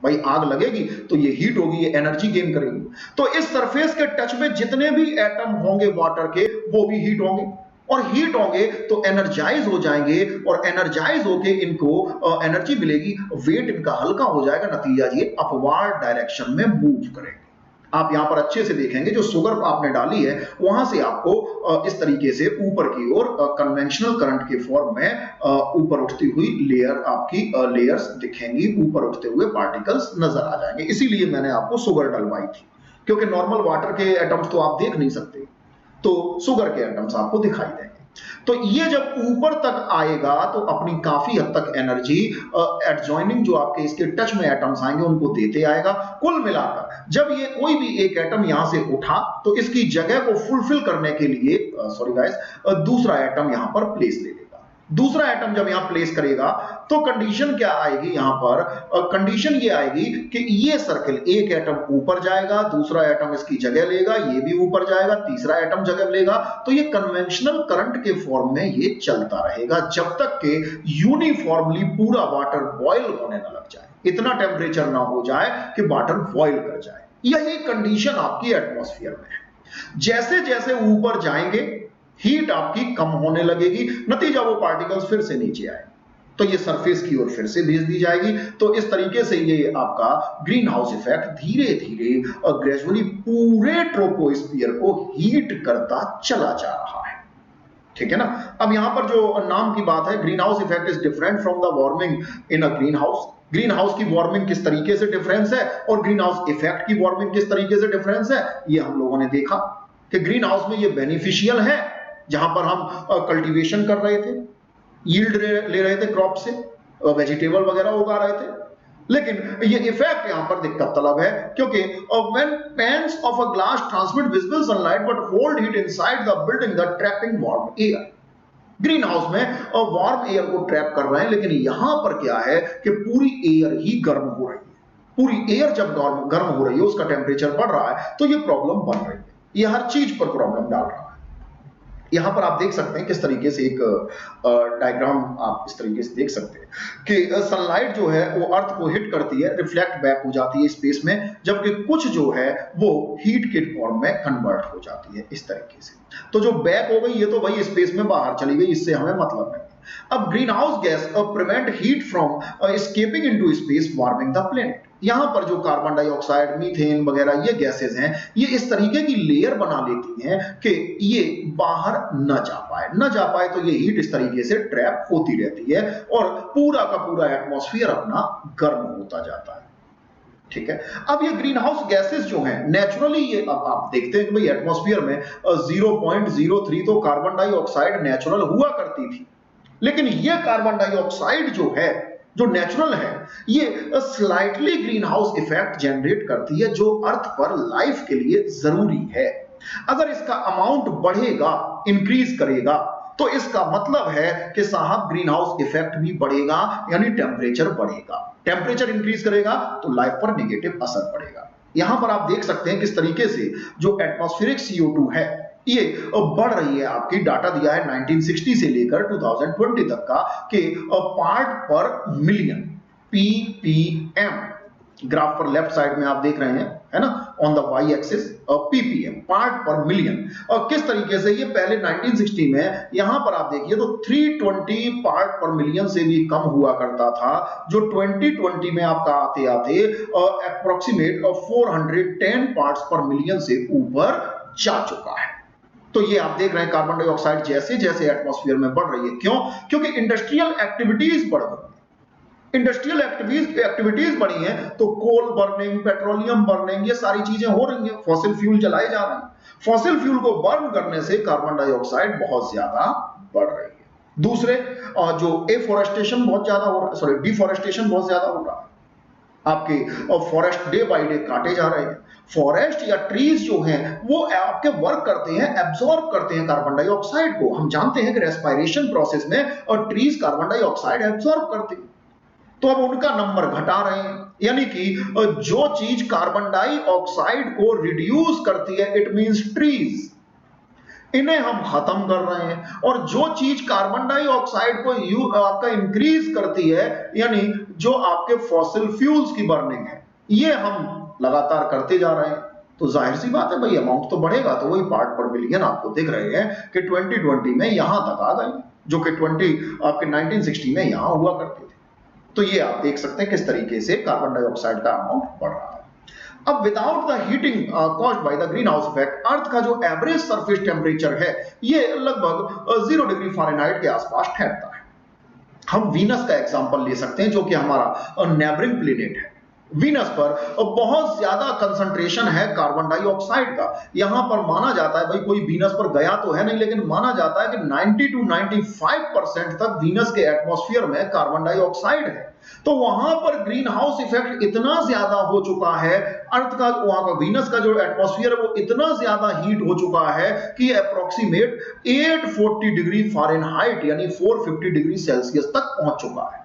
भाई, आग लगेगी तो ये हीट होगी, ये एनर्जी गेन करेगी। तो इस सरफेस के टच में जितने भी एटम होंगे वाटर के, वो भी हीट होंगे, और हीट होंगे तो एनर्जाइज हो जाएंगे, और एनर्जाइज होके इनको एनर्जी मिलेगी, वेट इनका हल्का हो जाएगा, नतीजा ये अपवार्ड डायरेक्शन में मूव करेंगे। आप यहां पर अच्छे से देखेंगे जो शुगर आपने डाली है, वहां से आपको इस तरीके से ऊपर की ओर कन्वेंशनल करंट के फॉर्म में ऊपर उठती हुई लेयर, आपकी लेयर्स दिखेंगी, ऊपर उठते हुए पार्टिकल्स नजर आ जाएंगे। इसीलिए मैंने आपको शुगर डलवाई थी, क्योंकि नॉर्मल वाटर के एटम्स तो आप देख नहीं सकते, तो शुगर के एटम्स आपको दिखाई देंगे। तो ये जब ऊपर तक आएगा तो अपनी काफी हद तक एनर्जी एडजॉइनिंग जो आपके इसके टच में एटम्स आएंगे उनको देते आएगा। कुल मिलाकर जब ये कोई भी एक एटम यहां से उठा तो इसकी जगह को फुलफिल करने के लिए सॉरी गाइस, दूसरा एटम यहां पर प्लेस ले लेगा। दूसरा एटम जब यहां प्लेस करेगा तो कंडीशन क्या आएगी, यहां पर कंडीशन ये आएगी कि ये सर्कल, एक एटम ऊपर जाएगा, दूसरा एटम इसकी जगह लेगा, ये भी ऊपर जाएगा, तीसरा एटम जगह लेगा, तो ये कन्वेंशनल करंट के फॉर्म में ये चलता रहेगा जब तक कि यूनिफॉर्मली पूरा वाटर बॉयल होने न लग जाए, इतना टेम्परेचर ना हो जाए कि वाटर बॉयल कर जाए। यही कंडीशन आपकी एटमॉस्फेयर में है। जैसे जैसे ऊपर जाएंगे हीट आपकी कम होने लगेगी, नतीजा वो पार्टिकल्स फिर से नीचे आए, तो ये सरफेस की ओर फिर से भेज दी जाएगी। तो इस तरीके से ये आपका ग्रीन हाउस इफेक्ट धीरे धीरे ग्रेजुअली पूरे ट्रोपोस्फियर को हीट करता चला जा रहा है, ठीक है ना। अब यहां पर जो नाम की बात है, green house effect is different from the warming in a green house. Green house की वार्मिंग किस तरीके से डिफरेंस है और ग्रीन हाउस इफेक्ट की वार्मिंग किस तरीके से डिफरेंस है, ये हम लोगों ने देखा कि ग्रीन हाउस में ये बेनिफिशियल है, जहां पर हम कल्टीवेशन कर रहे थे, यील्ड ले रहे थे क्रॉप से, वेजिटेबल वगैरह उगा रहे थे, लेकिन ये इफेक्ट यहां पर दिक्कत तलब है, क्योंकि when pans of a glass transmit visible sunlight but hold heat inside the building the trapping warm air. Green house में वार्म एयर को ट्रैप कर रहे हैं, लेकिन यहां पर क्या है कि पूरी एयर ही गर्म हो रही है। पूरी एयर जब गर्म हो रही है, उसका टेम्परेचर बढ़ रहा है, तो ये प्रॉब्लम बन रही है, ये हर चीज पर प्रॉब्लम डाल रहा है। यहां पर आप देख सकते हैं किस तरीके से एक डायग्राम आप इस तरीके से देख सकते हैं कि सनलाइट जो है वो अर्थ को हिट करती है, रिफ्लेक्ट बैक हो जाती है स्पेस में, जबकि कुछ जो है वो हीट के फॉर्म में कन्वर्ट हो जाती है इस तरीके से। तो जो बैक हो गई ये तो भाई स्पेस में बाहर चली गई, इससे हमें मतलब नहीं। अब green house gas prevent heat from escaping into space, warming the planet. यहां पर जो कार्बन डाइऑक्साइड, मीथेन वगैरह ये गैसेस हैं, ये इस तरीके की लेयर बना लेती हैं कि ये बाहर न जा पाए तो ये हीट इस तरीके से ट्रैप होती रहती है और पूरा का पूरा एटमॉस्फेयर अपना गर्म होता जाता है। ठीक है, अब ये ग्रीन हाउस गैसेस जो हैं नेचुरली, ये अब आप देखते हैं कि भाई एटमॉस्फेयर में 0.03 तो कार्बन डाइऑक्साइड नेचुरल हुआ करती थी, लेकिन ये कार्बन डाइऑक्साइड जो है, जो नेचुरल है, ये slightly green house effect generate करती है जो अर्थ पर लाइफ के लिए जरूरी है। अगर इसका अमाउंट बढ़ेगा, इंक्रीज करेगा, तो इसका मतलब है कि साहब ग्रीन हाउस इफेक्ट भी बढ़ेगा, यानी टेम्परेचर बढ़ेगा। टेम्परेचर इंक्रीज करेगा तो लाइफ पर नेगेटिव असर पड़ेगा। यहां पर आप देख सकते हैं किस तरीके से जो एटमॉस्फेरिक CO2 है ये बढ़ रही है। आपकी डाटा दिया है 1960 से लेकर 2020 तक का कि part per million, ppm, graph पर लेफ्ट साइड में आप देख रहे हैं, है ना, on the Y axis ppm, part per million. और किस तरीके से ये पहले 1960 में यहां पर आप देखिए तो 320 पार्ट पर मिलियन से भी कम हुआ करता था, जो 2020 में आपका आते आते अप्रोक्सीमेट 410 पार्ट्स पर मिलियन से ऊपर जा चुका है। तो ये आप देख रहे हैं कार्बन डाइऑक्साइड जैसे जैसे एटमॉस्फेयर में बढ़ रही है। क्यों? क्योंकि इंडस्ट्रियल एक्टिविटीज बढ़ गई। इंडस्ट्रियल एक्टिविटीज बढ़ी हैं तो कोल बर्निंग, पेट्रोलियम बर्निंग, ये सारी चीजें हो रही हैं, फॉसिल फ्यूल जलाए जा रहे हैं। फॉसिल फ्यूल को बर्न करने से कार्बन डाइऑक्साइड बहुत ज्यादा बढ़ रही है। दूसरे जो एफोरेस्टेशन बहुत ज्यादा हो रहा है, सॉरी डिफोरेस्टेशन बहुत ज्यादा हो रहा है। आपके फॉरेस्ट डे बाय डे काटे जा रहे हैं। फॉरेस्ट या ट्रीज जो हैं वो आपके वर्क करते हैं, एब्जॉर्ब करते हैं कार्बन डाइऑक्साइड को। हम जानते हैं कि रेस्पिरेशन प्रोसेस में और ट्रीज कार्बन डाइऑक्साइड एब्जॉर्ब करते हैं, तो अब उनका नंबर घटा रहे हैं। यानी कि जो चीज कार्बन डाइऑक्साइड को रिड्यूस करती है, इट मींस ट्रीज, इन्हें हम खत्म कर रहे हैं। और जो चीज कार्बन डाइऑक्साइड को आपका इंक्रीज करती है, यानी जो आपके फॉसिल फ्यूल्स की बर्निंग है, ये हम लगातार करते जा रहे हैं। तो जाहिर सी बात है भाई, अमाउंट तो बढ़ेगा। तो वही पार्ट पर मिलियन आपको दिख रहे हैं कि 2020 में यहां तक आ गए, जो कि 1960 में यहां हुआ करते थे। तो ये आप देख सकते हैं किस तरीके से कार्बन डाइऑक्साइड का अमाउंट बढ़ रहा है। अब without the heating caused by the green house effect, Earth का जो एवरेज सरफेस टेम्परेचर है ये लगभग 0 डिग्री फ़ारेनहाइट के आसपास ठहरता है। हम वीनस का एग्जांपल ले सकते हैं जो कि हमारा नेबरिंग प्लेनेट है। वीनस पर बहुत ज्यादा कंसंट्रेशन है कार्बन डाइऑक्साइड का। यहां पर माना जाता है, भाई कोई वीनस पर गया तो है नहीं, लेकिन माना जाता है कि 90 to 95% तक वीनस के एटमॉस्फेयर में कार्बन डाइऑक्साइड है। तो वहां पर ग्रीन हाउस इफेक्ट इतना ज्यादा हो चुका है, अर्थ का, वहां का वीनस का जो एटमॉस्फेयर है वो इतना ज्यादा हीट हो चुका है कि अप्रोक्सीमेट 840 डिग्री फ़ारेनहाइट यानी 450 डिग्री सेल्सियस तक पहुंच चुका है।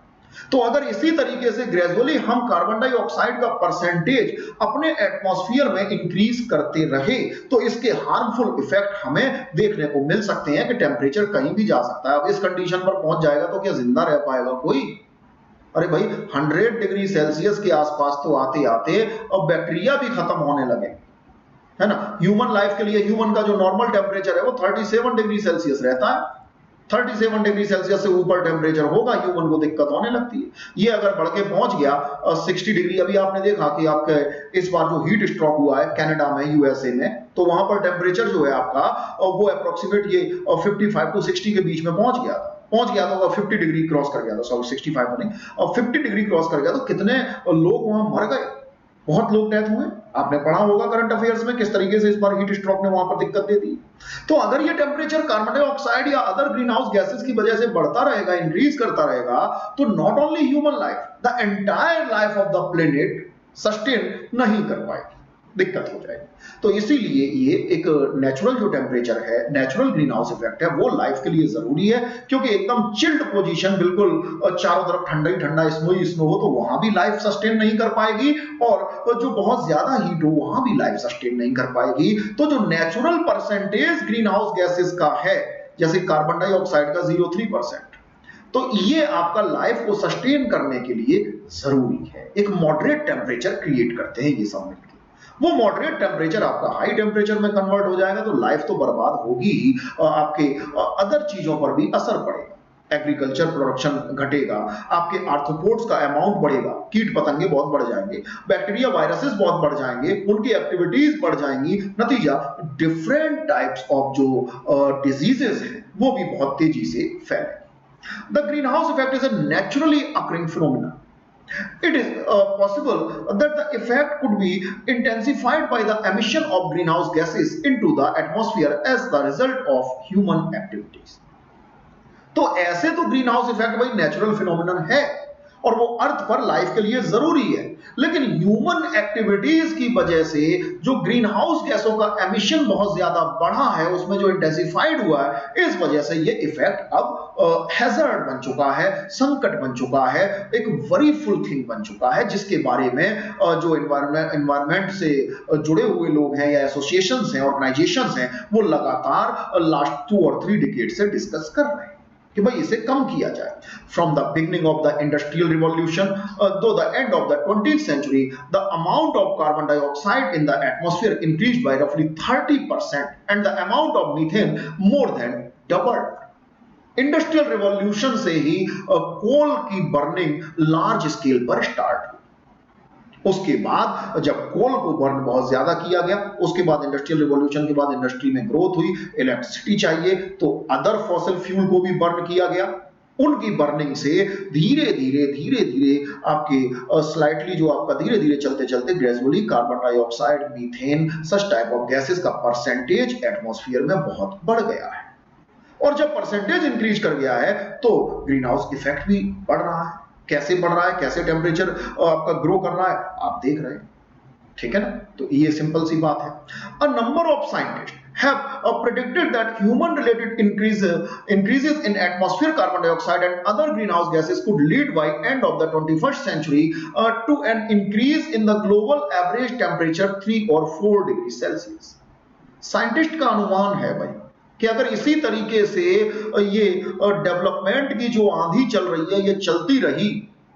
तो अगर इसी तरीके से ग्रेजुअली हम कार्बन डाइऑक्साइड का परसेंटेज अपने एटमॉस्फेयर में इंक्रीज करते रहे तो इसके हार्मफुल इफेक्ट हमें देखने को मिल सकते हैं कि टेम्परेचर कहीं भी जा सकता है। अब इस कंडीशन पर पहुंच जाएगा तो क्या जिंदा रह पाएगा कोई? अरे भाई 100 डिग्री सेल्सियस के आसपास तो आते आते अब बैक्टीरिया भी खत्म होने लगे, है ना। ह्यूमन लाइफ के लिए ह्यूमन का जो नॉर्मल टेम्परेचर है वो 37 डिग्री सेल्सियस रहता है। 37 डिग्री सेल्सियस से ऊपर टेम्परेचर होगा, ह्यूमन को दिक्कत होने लगती है। ये अगर बढ़ के पहुंच गया 60 डिग्री, अभी आपने देखा कि आपके इस बार जो हीट स्ट्रोक हुआ है कनाडा में, यूएसए में, तो वहां पर टेम्परेचर जो है आपका वो अप्रोक्सीमेट ये 55 to 60 के बीच में पहुंच गया था। 50 डिग्री क्रॉस कर गया था, सॉरी 65 नहीं, और 50 डिग्री क्रॉस कर गया। तो कितने लोग वहां मर गए, बहुत लोग डेथ हुए। आपने पढ़ा होगा करंट अफेयर्स में किस तरीके से इस बार हीट स्ट्रोक ने वहां पर दिक्कत दे दी। तो अगर ये टेम्परेचर कार्बन डाइऑक्साइड या अदर ग्रीन हाउस गैसेस की वजह से बढ़ता रहेगा, इंक्रीज करता रहेगा, तो not only human life, the entire life of the planet sustain नहीं कर पाएगी, दिक्कत हो जाएगी। तो इसीलिए ये एक नेचुरल जो टेम्परेचर है, नेचुरल ग्रीन हाउस इफेक्ट है, वो लाइफ के लिए जरूरी है। क्योंकि एकदम चिल्ड पोजीशन, बिल्कुल चारों तरफ ठंडा ही ठंडा, स्नो ही स्नो हो, तो वहां भी लाइफ सस्टेन नहीं कर पाएगी। और जो बहुत ज्यादा हीट हो वहां भी लाइफ सस्टेन नहीं कर पाएगी। तो जो natural percentage green house gases का है, जैसे कार्बन डाइऑक्साइड का 0.3%, तो ये आपका लाइफ को सस्टेन करने के लिए जरूरी है। एक मॉडरेट टेम्परेचर क्रिएट करते हैं ये सब मिलकर। वो मॉडरेट टेम्परेचर आपका हाई टेम्परेचर में कन्वर्ट हो जाएगा तो लाइफ तो बर्बाद होगी ही, आपके अदर चीजों पर भी असर पड़ेगा। एग्रीकल्चर प्रोडक्शन घटेगा, आपके आर्थ्रोपोड्स का अमाउंट बढ़ेगा, कीट पतंगे बहुत बढ़ जाएंगे, बैक्टीरिया वायरसेस बहुत बढ़ जाएंगे, उनकी एक्टिविटीज बढ़ जाएंगी, नतीजा डिफरेंट टाइप्स ऑफ जो डिजीजेस हैं वो भी बहुत तेजी से फैलेंगे। The greenhouse effect is a naturally occurring phenomenon. It is possible that the effect could be intensified by the emission of greenhouse gases into the atmosphere as the result of human activities. तो ऐसे तो green house effect भाई natural phenomenon है और वो अर्थ पर life के लिए जरूरी है, लेकिन ह्यूमन एक्टिविटीज की वजह से जो ग्रीन हाउस गैसों का एमिशन बहुत ज्यादा बढ़ा है, उसमें जो इंटेंसिफाइड हुआ है, इस वजह से ये इफेक्ट अब हैजर्ड बन चुका है, संकट बन चुका है, एक वरीफुल थिंग बन चुका है, जिसके बारे में जो एनवायरमेंट से जुड़े हुए लोग हैं या एसोसिएशंस हैं, ऑर्गेनाइजेशंस हैं, वो लगातार लास्ट 2 और 3 डिकेड से डिस्कस कर रहे हैं कि भाई इसे कम किया जाए। From the beginning of the industrial revolution to the end of the 20th century, the amount of carbon dioxide in the atmosphere increased by roughly 30% and the amount of methane more than doubled। Industrial revolution से ही कोल की burning large scale पर start, उसके बाद जब कोल को burn बहुत ज्यादा किया गया, उसके बाद इंडस्ट्रियल रिवॉल्यूशन के बाद इंडस्ट्री में ग्रोथ हुई, इलेक्ट्रिसिटी चाहिए तो अदर फॉसिल फ्यूल को भी बर्न किया गया, उनकी बर्निंग से धीरे धीरे आपके स्लाइटली जो आपका धीरे धीरे चलते चलते gradually carbon dioxide, methane, such type of gases का परसेंटेज एटमॉस्फेयर में बहुत बढ़ गया है। और जब परसेंटेज इंक्रीज कर गया है तो ग्रीन हाउस इफेक्ट भी बढ़ रहा है। कैसे बढ़ रहा है, कैसे टेम्परेचर आपका ग्रो कर रहा है, आप देख रहे हैं, ठीक है ना। तो ये सिंपल सी बात है। A number of scientist have predicted that human related increases in atmosphere carbon dioxide and other greenhouse gases could lead by end of the 21st century to an increase in the global average temperature 3 or 4 degrees Celsius। Scientist का अनुमान है भाई कि अगर इसी तरीके से ये डेवलपमेंट की जो आंधी चल रही है ये चलती रही,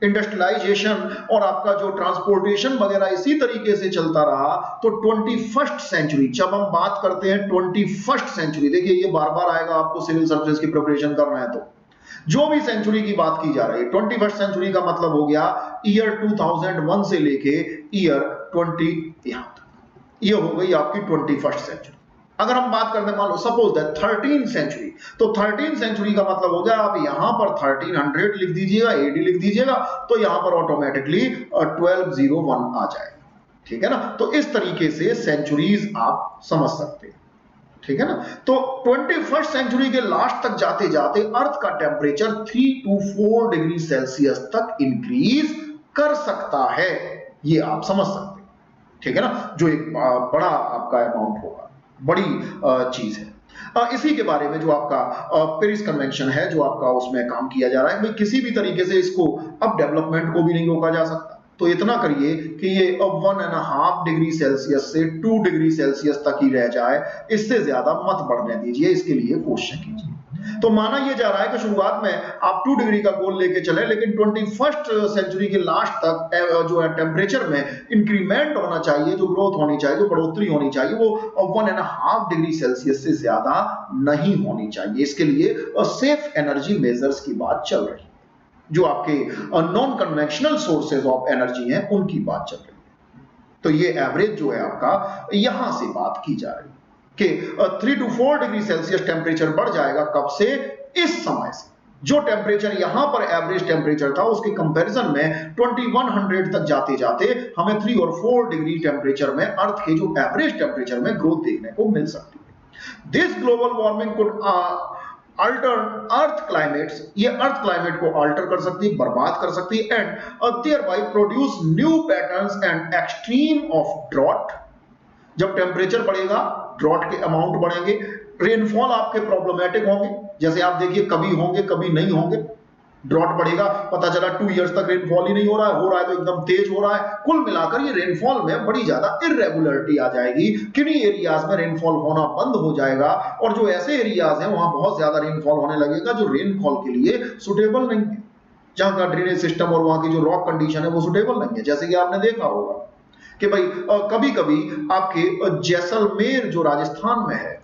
इंडस्ट्रियलाइजेशन और आपका जो ट्रांसपोर्टेशन वगैरह इसी तरीके से चलता रहा, तो 21st सेंचुरी, जब हम बात करते हैं 21st सेंचुरी, देखिए ये बार बार आएगा आपको सिविल सर्विसेज की प्रिपरेशन करना है तो जो भी सेंचुरी की बात की जा रही है, 21st सेंचुरी का मतलब हो गया ईयर 2001 से लेके ईयर 20 यहां तक, ये हो गई आपकी 21st सेंचुरी। अगर हम बात करते हैं मान लो सपोज दैट 13th सेंचुरी, तो 13th सेंचुरी का मतलब हो गया आप यहां पर 1300 लिख दीजिएगा, एडी लिख दीजिएगा, तो यहां पर ऑटोमेटिकली 1201 आ जाएगा, ठीक है ना। तो इस तरीके से सेंचुरीज आप समझ सकते हैं, ठीक है ना। तो 21st सेंचुरी के लास्ट तक जाते जाते अर्थ का टेम्परेचर 3 to 4 डिग्री सेल्सियस तक इंक्रीज कर सकता है, ये आप समझ सकते हैं, ठीक है ना, जो एक बड़ा आपका अमाउंट होगा, बड़ी चीज है। इसी के बारे में जो आपका पेरिस कन्वेंशन है, जो आपका उसमें काम किया जा रहा है, भाई किसी भी तरीके से इसको अब डेवलपमेंट को भी नहीं रोका जा सकता, तो इतना करिए कि ये 1.5 डिग्री सेल्सियस से 2 डिग्री सेल्सियस तक ही रह जाए, इससे ज्यादा मत बढ़ने दीजिए, इसके लिए कोशिश कीजिए। तो माना यह जा रहा है कि शुरुआत में आप 2 डिग्री का गोल लेके चले, लेकिन 21st सेंचुरी के लास्ट तक जो है टेम्परेचर में इंक्रीमेंट होना चाहिए, जो ग्रोथ होनी चाहिए, जो बढ़ोतरी होनी चाहिए, वो 1.5 डिग्री सेल्सियस से ज्यादा नहीं होनी चाहिए। इसके लिए सेफ एनर्जी मेजर्स की बात चल रही है, जो आपके non conventional sources of energy हैं उनकी बात चल रही है। तो ये एवरेज जो है आपका यहां से बात की जा रही है कि 3 to 4 डिग्री सेल्सियस टेम्परेचर बढ़ जाएगा, कब से, इस समय से। जो टेम्परेचर यहां पर एवरेज टेम्परेचर था उसके कंपैरिजन में 2100 तक जाते जाते हमें 3 और 4 डिग्री टेम्परेचर में अर्थ के जो एवरेज टेम्परेचर में ग्रोथ देखने को मिल सकती है। This global warming could alter earth climates, ये अर्थ क्लाइमेट को अल्टर कर सकती है, बर्बाद कर सकती है, and thereby produce new patterns and extreme of drought. जब टेम्परेचर बढ़ेगा, ड्रॉट के अमाउंट बढ़ेंगे, रेनफॉल आपके प्रॉब्लमेटिक होंगे, जैसे आप देखिए कभी होंगे कभी नहीं होंगे। ड्रॉट बढ़ेगा, पता चला 2 इयर्स तक रेनफॉल ही नहीं हो रहा है तो एकदम तेज हो रहा है। कुल मिलाकर ये रेनफॉल में बड़ी ज्यादा इरेगुलरिटी आ जाएगी, किन्हीं एरियाज में रेनफॉल होना बंद हो जाएगा, और जो ऐसे एरियाज हैं वहां बहुत ज्यादा रेनफॉल होने लगेगा जो रेनफॉल के लिए सुटेबल नहीं है, जहां का ड्रेनेज सिस्टम और वहां की जो रॉक कंडीशन है वो सुटेबल नहीं है। जैसे कि आपने देखा होगा कि भाई कभी कभी आपके जैसलमेर जो राजस्थान में है,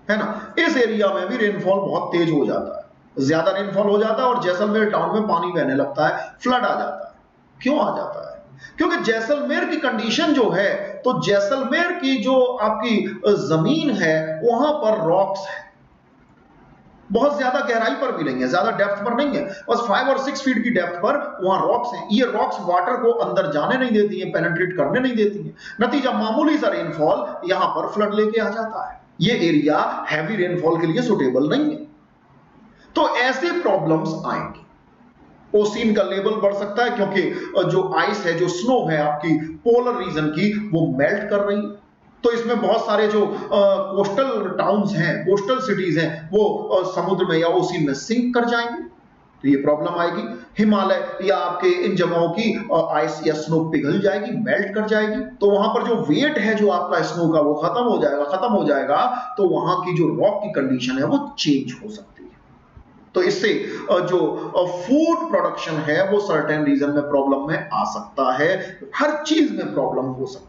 है ना, इस एरिया में भी रेनफॉल बहुत तेज हो जाता है, ज्यादा रेनफॉल हो जाता है और जैसलमेर टाउन में पानी बहने लगता है, फ्लड आ जाता है। क्यों आ जाता है? क्योंकि जैसलमेर की कंडीशन जो है, तो जैसलमेर की जो आपकी जमीन है वहां पर रॉक्स है, बहुत ज्यादा गहराई पर भी नहीं है, ज्यादा डेप्थ पर नहीं है, बस 5 और 6 फीट की डेप्थ पर वहां रॉक्स हैं। ये रॉक्स वाटर को अंदर जाने नहीं देती हैं, पेनिट्रेट करने नहीं देती हैं। नतीजा मामूली सा रेनफॉल यहां पर फ्लड लेके आ जाता है। ये एरिया हैवी रेनफॉल के लिए सुटेबल नहीं है। तो ऐसे प्रॉब्लम्स आएंगी। ओसीन का लेवल बढ़ सकता है क्योंकि जो आइस है, जो स्नो है आपकी पोलर रीजन की, वो मेल्ट कर रही है। तो इसमें बहुत सारे जो कोस्टल टाउन्स हैं, कोस्टल सिटीज हैं, वो समुद्र में या ओसीन में सिंक कर जाएंगे। तो ये प्रॉब्लम आएगी। हिमालय या आपके इन जगहों की आइस या स्नो पिघल जाएगी, मेल्ट कर जाएगी। तो वहां पर जो वेट है जो आपका स्नो का, वो खत्म हो जाएगा। तो वहां की जो रॉक की कंडीशन है वो चेंज हो सकती है। तो इससे जो फूड प्रोडक्शन है वो सर्टेन रीजन में प्रॉब्लम में आ सकता है। हर चीज में प्रॉब्लम हो सकती है।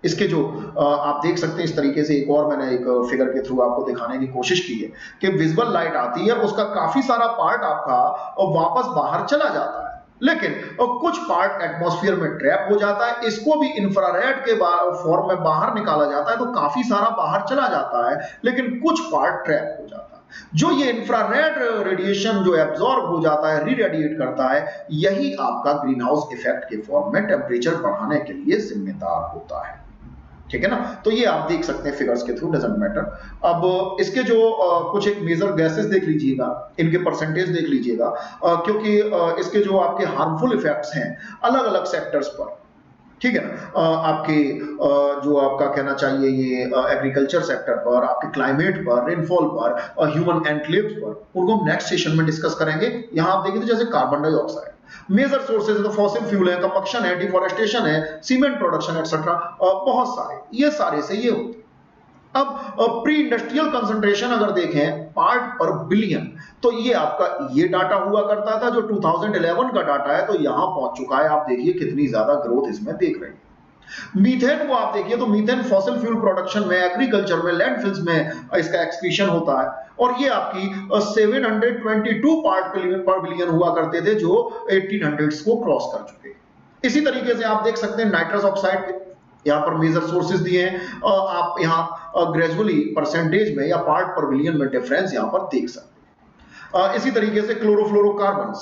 इसके जो आप देख सकते हैं इस तरीके से, एक और मैंने एक फिगर के थ्रू आपको दिखाने की कोशिश की है कि विजुअल लाइट आती है, उसका काफी सारा पार्ट आपका वापस बाहर चला जाता है, लेकिन कुछ पार्ट एटमॉस्फेयर में ट्रैप हो जाता है। इसको भी इंफ्रारेड के फॉर्म में बाहर निकाला जाता है, तो काफी सारा बाहर चला जाता है, लेकिन कुछ पार्ट ट्रैप हो जाता है। जो ये इंफ्रारेड रेडिएशन जो एब्जॉर्ब हो जाता है, री रेडिएट करता है, यही आपका ग्रीन हाउस इफेक्ट के फॉर्म में टेम्परेचर बढ़ाने के लिए जिम्मेदार होता है। ठीक है ना। तो ये आप देख सकते हैं फिगर्स के थ्रू, डजंट मैटर। अब इसके जो कुछ एक मेजर गैसेस देख लीजिएगा, इनके परसेंटेज देख लीजिएगा, क्योंकि इसके जो आपके हार्मफुल इफेक्ट्स हैं अलग अलग सेक्टर्स पर, ठीक है ना, आपके जो आपका कहना चाहिए ये एग्रीकल्चर सेक्टर पर, आपके क्लाइमेट पर, रेनफॉल पर, ह्यूमन एनक्लेव्स पर, उनको हम नेक्स्ट सेशन में डिस्कस करेंगे। यहां आप देखिए तो जैसे कार्बन डाइऑक्साइड मेजर सोर्सेज है, तो फॉसिल फ्यूल है, कंबक्शन है, डिफोरेस्टेशन है, सीमेंट प्रोडक्शन एक्सेट्रा, बहुत सारे, ये सारे से ये होते। अब प्री इंडस्ट्रियल कंसंट्रेशन अगर देखें पार्ट पर बिलियन, तो ये आपका ये डाटा हुआ करता था जो 2011 का डाटा है, तो यहां पहुंच चुका है। आप देखिए कितनी ज्यादा ग्रोथ इसमें देख रहे हैं। मीथेन को आप देखिए तो मीथेन फॉसिल फ्यूल प्रोडक्शन में, एग्रीकल्चर में, लैंडफिल्स में इसका एक्सक्रीशन होता है, और ये आपकी 722 पार्ट पर बिलियन हुआ करते थे जो 1800s को क्रॉस कर चुके। इसी तरीके से आप देख सकते हैं नाइट्रस ऑक्साइड के यहाँ पर मेजर सोर्सेज दिए हैं, आप यहाँ ग्रेजुअली परसेंटेज में या पार्ट पर बिलियन में डिफरेंस यहाँ पर देख सकते हैं। इसी तरीके से क्लोरोफ्लोरोकार्बन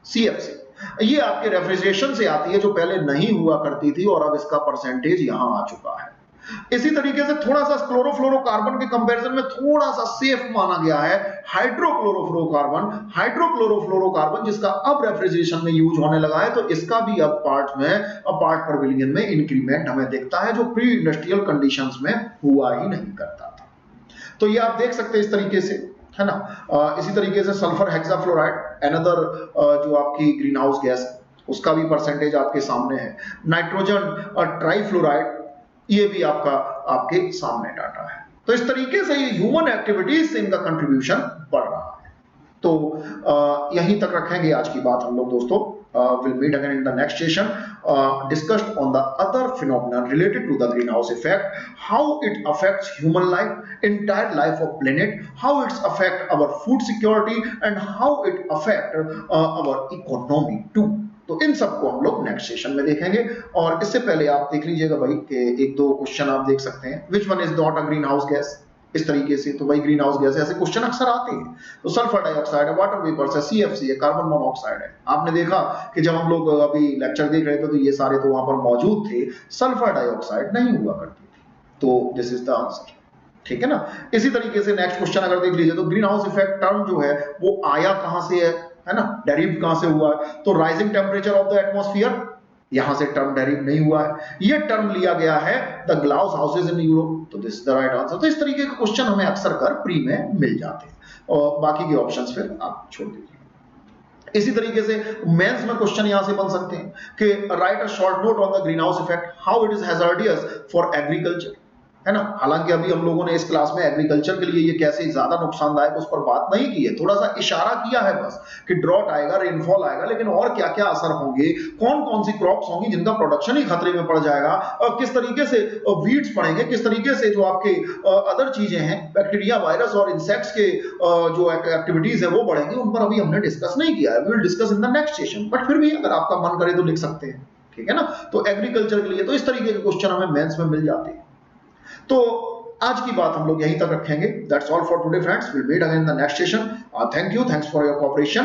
सीएफसी, ये आपके रेफ्रिजरेशन से आती है, जो पहले नहीं हुआ करती थी, और अब इसका परसेंटेज यहां आ चुका है। इसी तरीके से थोड़ा सा क्लोरोफ्लोरोकार्बन के कंपैरिजन में थोड़ा सा सेफ माना गया है हाइड्रोक्लोरोफ्लोरोकार्बन, जिसका अब रेफ्रिजरेशन में यूज होने लगा है। तो इसका भी अब पार्ट पर बिलियन में इंक्रीमेंट हमें दिखता है, जो प्री इंडस्ट्रियल कंडीशंस में हुआ ही नहीं करता था। तो ये आप देख सकते हैं इस तरीके से, है ना। इसी तरीके से सल्फर हेक्साफ्लोराइड, अनदर जो आपकी ग्रीन हाउस गैस, उसका भी परसेंटेज आपके सामने है। नाइट्रोजन ट्राइफ्लोराइड, ये भी आपके सामने डाटा है। तो इस तरीके से ये ह्यूमन एक्टिविटीज से इनका कंट्रीब्यूशन बढ़ रहा है। तो यहीं तक रखेंगे आज की बात हम लोग दोस्तों। We'll meet again in the next session, discussed on the other phenomena related to the greenhouse effect, how it affects human life, entire life of planet, how it affect our food security, and how it affect our economy too. तो इन सबको हम लोग next session में देखेंगे। और इससे पहले आप देख लीजिएगा भाई कि एक दो क्वेश्चन आप देख सकते हैं, which one is not a green house gas, इस तरीके से। तो भाई ग्रीन हाउस गैस ऐसे क्वेश्चन अक्सर आते हैं। तो सल्फर डाइऑक्साइड है, वाटर वेपर्स है, सीएफसी है, कार्बन मोनोऑक्साइड है। आपने देखा कि जब हम लोग अभी लेक्चर देख रहे थे तो ये सारे तो वहां पर मौजूद थे, सल्फर डाइऑक्साइड नहीं हुआ करती थी। तो दिस इज द आंसर, ठीक है ना। इसी तरीके से नेक्स्ट क्वेश्चन अगर देख लीजिए तो ग्रीन हाउस इफेक्ट टर्म जो है वो आया कहां से है ना, डेरिव कहां से हुआ है। तो rising temperature of the atmosphere, यहां से टर्म डेरिव नहीं हुआ है, ये टर्म लिया गया है the glass houses in Europe. तो this is the right answer. तो इस तरीके के क्वेश्चन हमें अक्सर कर प्री में मिल जाते हैं, और बाकी के ऑप्शंस फिर आप छोड़ दीजिए। इसी तरीके से मेंस में क्वेश्चन यहां से बन सकते हैं कि right a short note on the green house effect, how it is hazardous for agriculture, है ना। हालांकि अभी हम लोगों ने इस क्लास में एग्रीकल्चर के लिए ये कैसे ज्यादा नुकसानदायक उस पर बात नहीं की है, थोड़ा सा इशारा किया है बस कि ड्रॉट आएगा, रेनफॉल आएगा, लेकिन और क्या क्या असर होंगे, कौन कौन सी क्रॉप्स होंगी जिनका प्रोडक्शन ही खतरे में पड़ जाएगा, और किस तरीके से वीड्स पड़ेंगे, किस तरीके से जो आपके अदर चीजें हैं, बैक्टीरिया, वायरस और इंसेक्ट्स के जो एक्टिविटीज है वो बढ़ेंगी, उन पर अभी हमने डिस्कस नहीं किया है। We will discuss in the next session, but फिर भी अगर आपका मन करे तो लिख सकते हैं, ठीक है ना। तो एग्रीकल्चर के लिए तो इस तरीके के क्वेश्चन हमें मेंस में मिल जाते हैं। तो आज की बात हम लोग यहीं तक रखेंगे। That's all for today friends, will meet again in the next session. Thank you, thanks for your cooperation.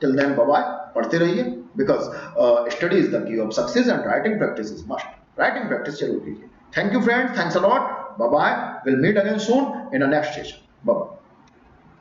Till then bye bye. पढ़ते रहिए, because study is the key of success and writing practice is must. Writing practice जरूर कीजिए। Thank you friends, thanks a lot, bye bye. Will meet again soon in the next session. Bye bye.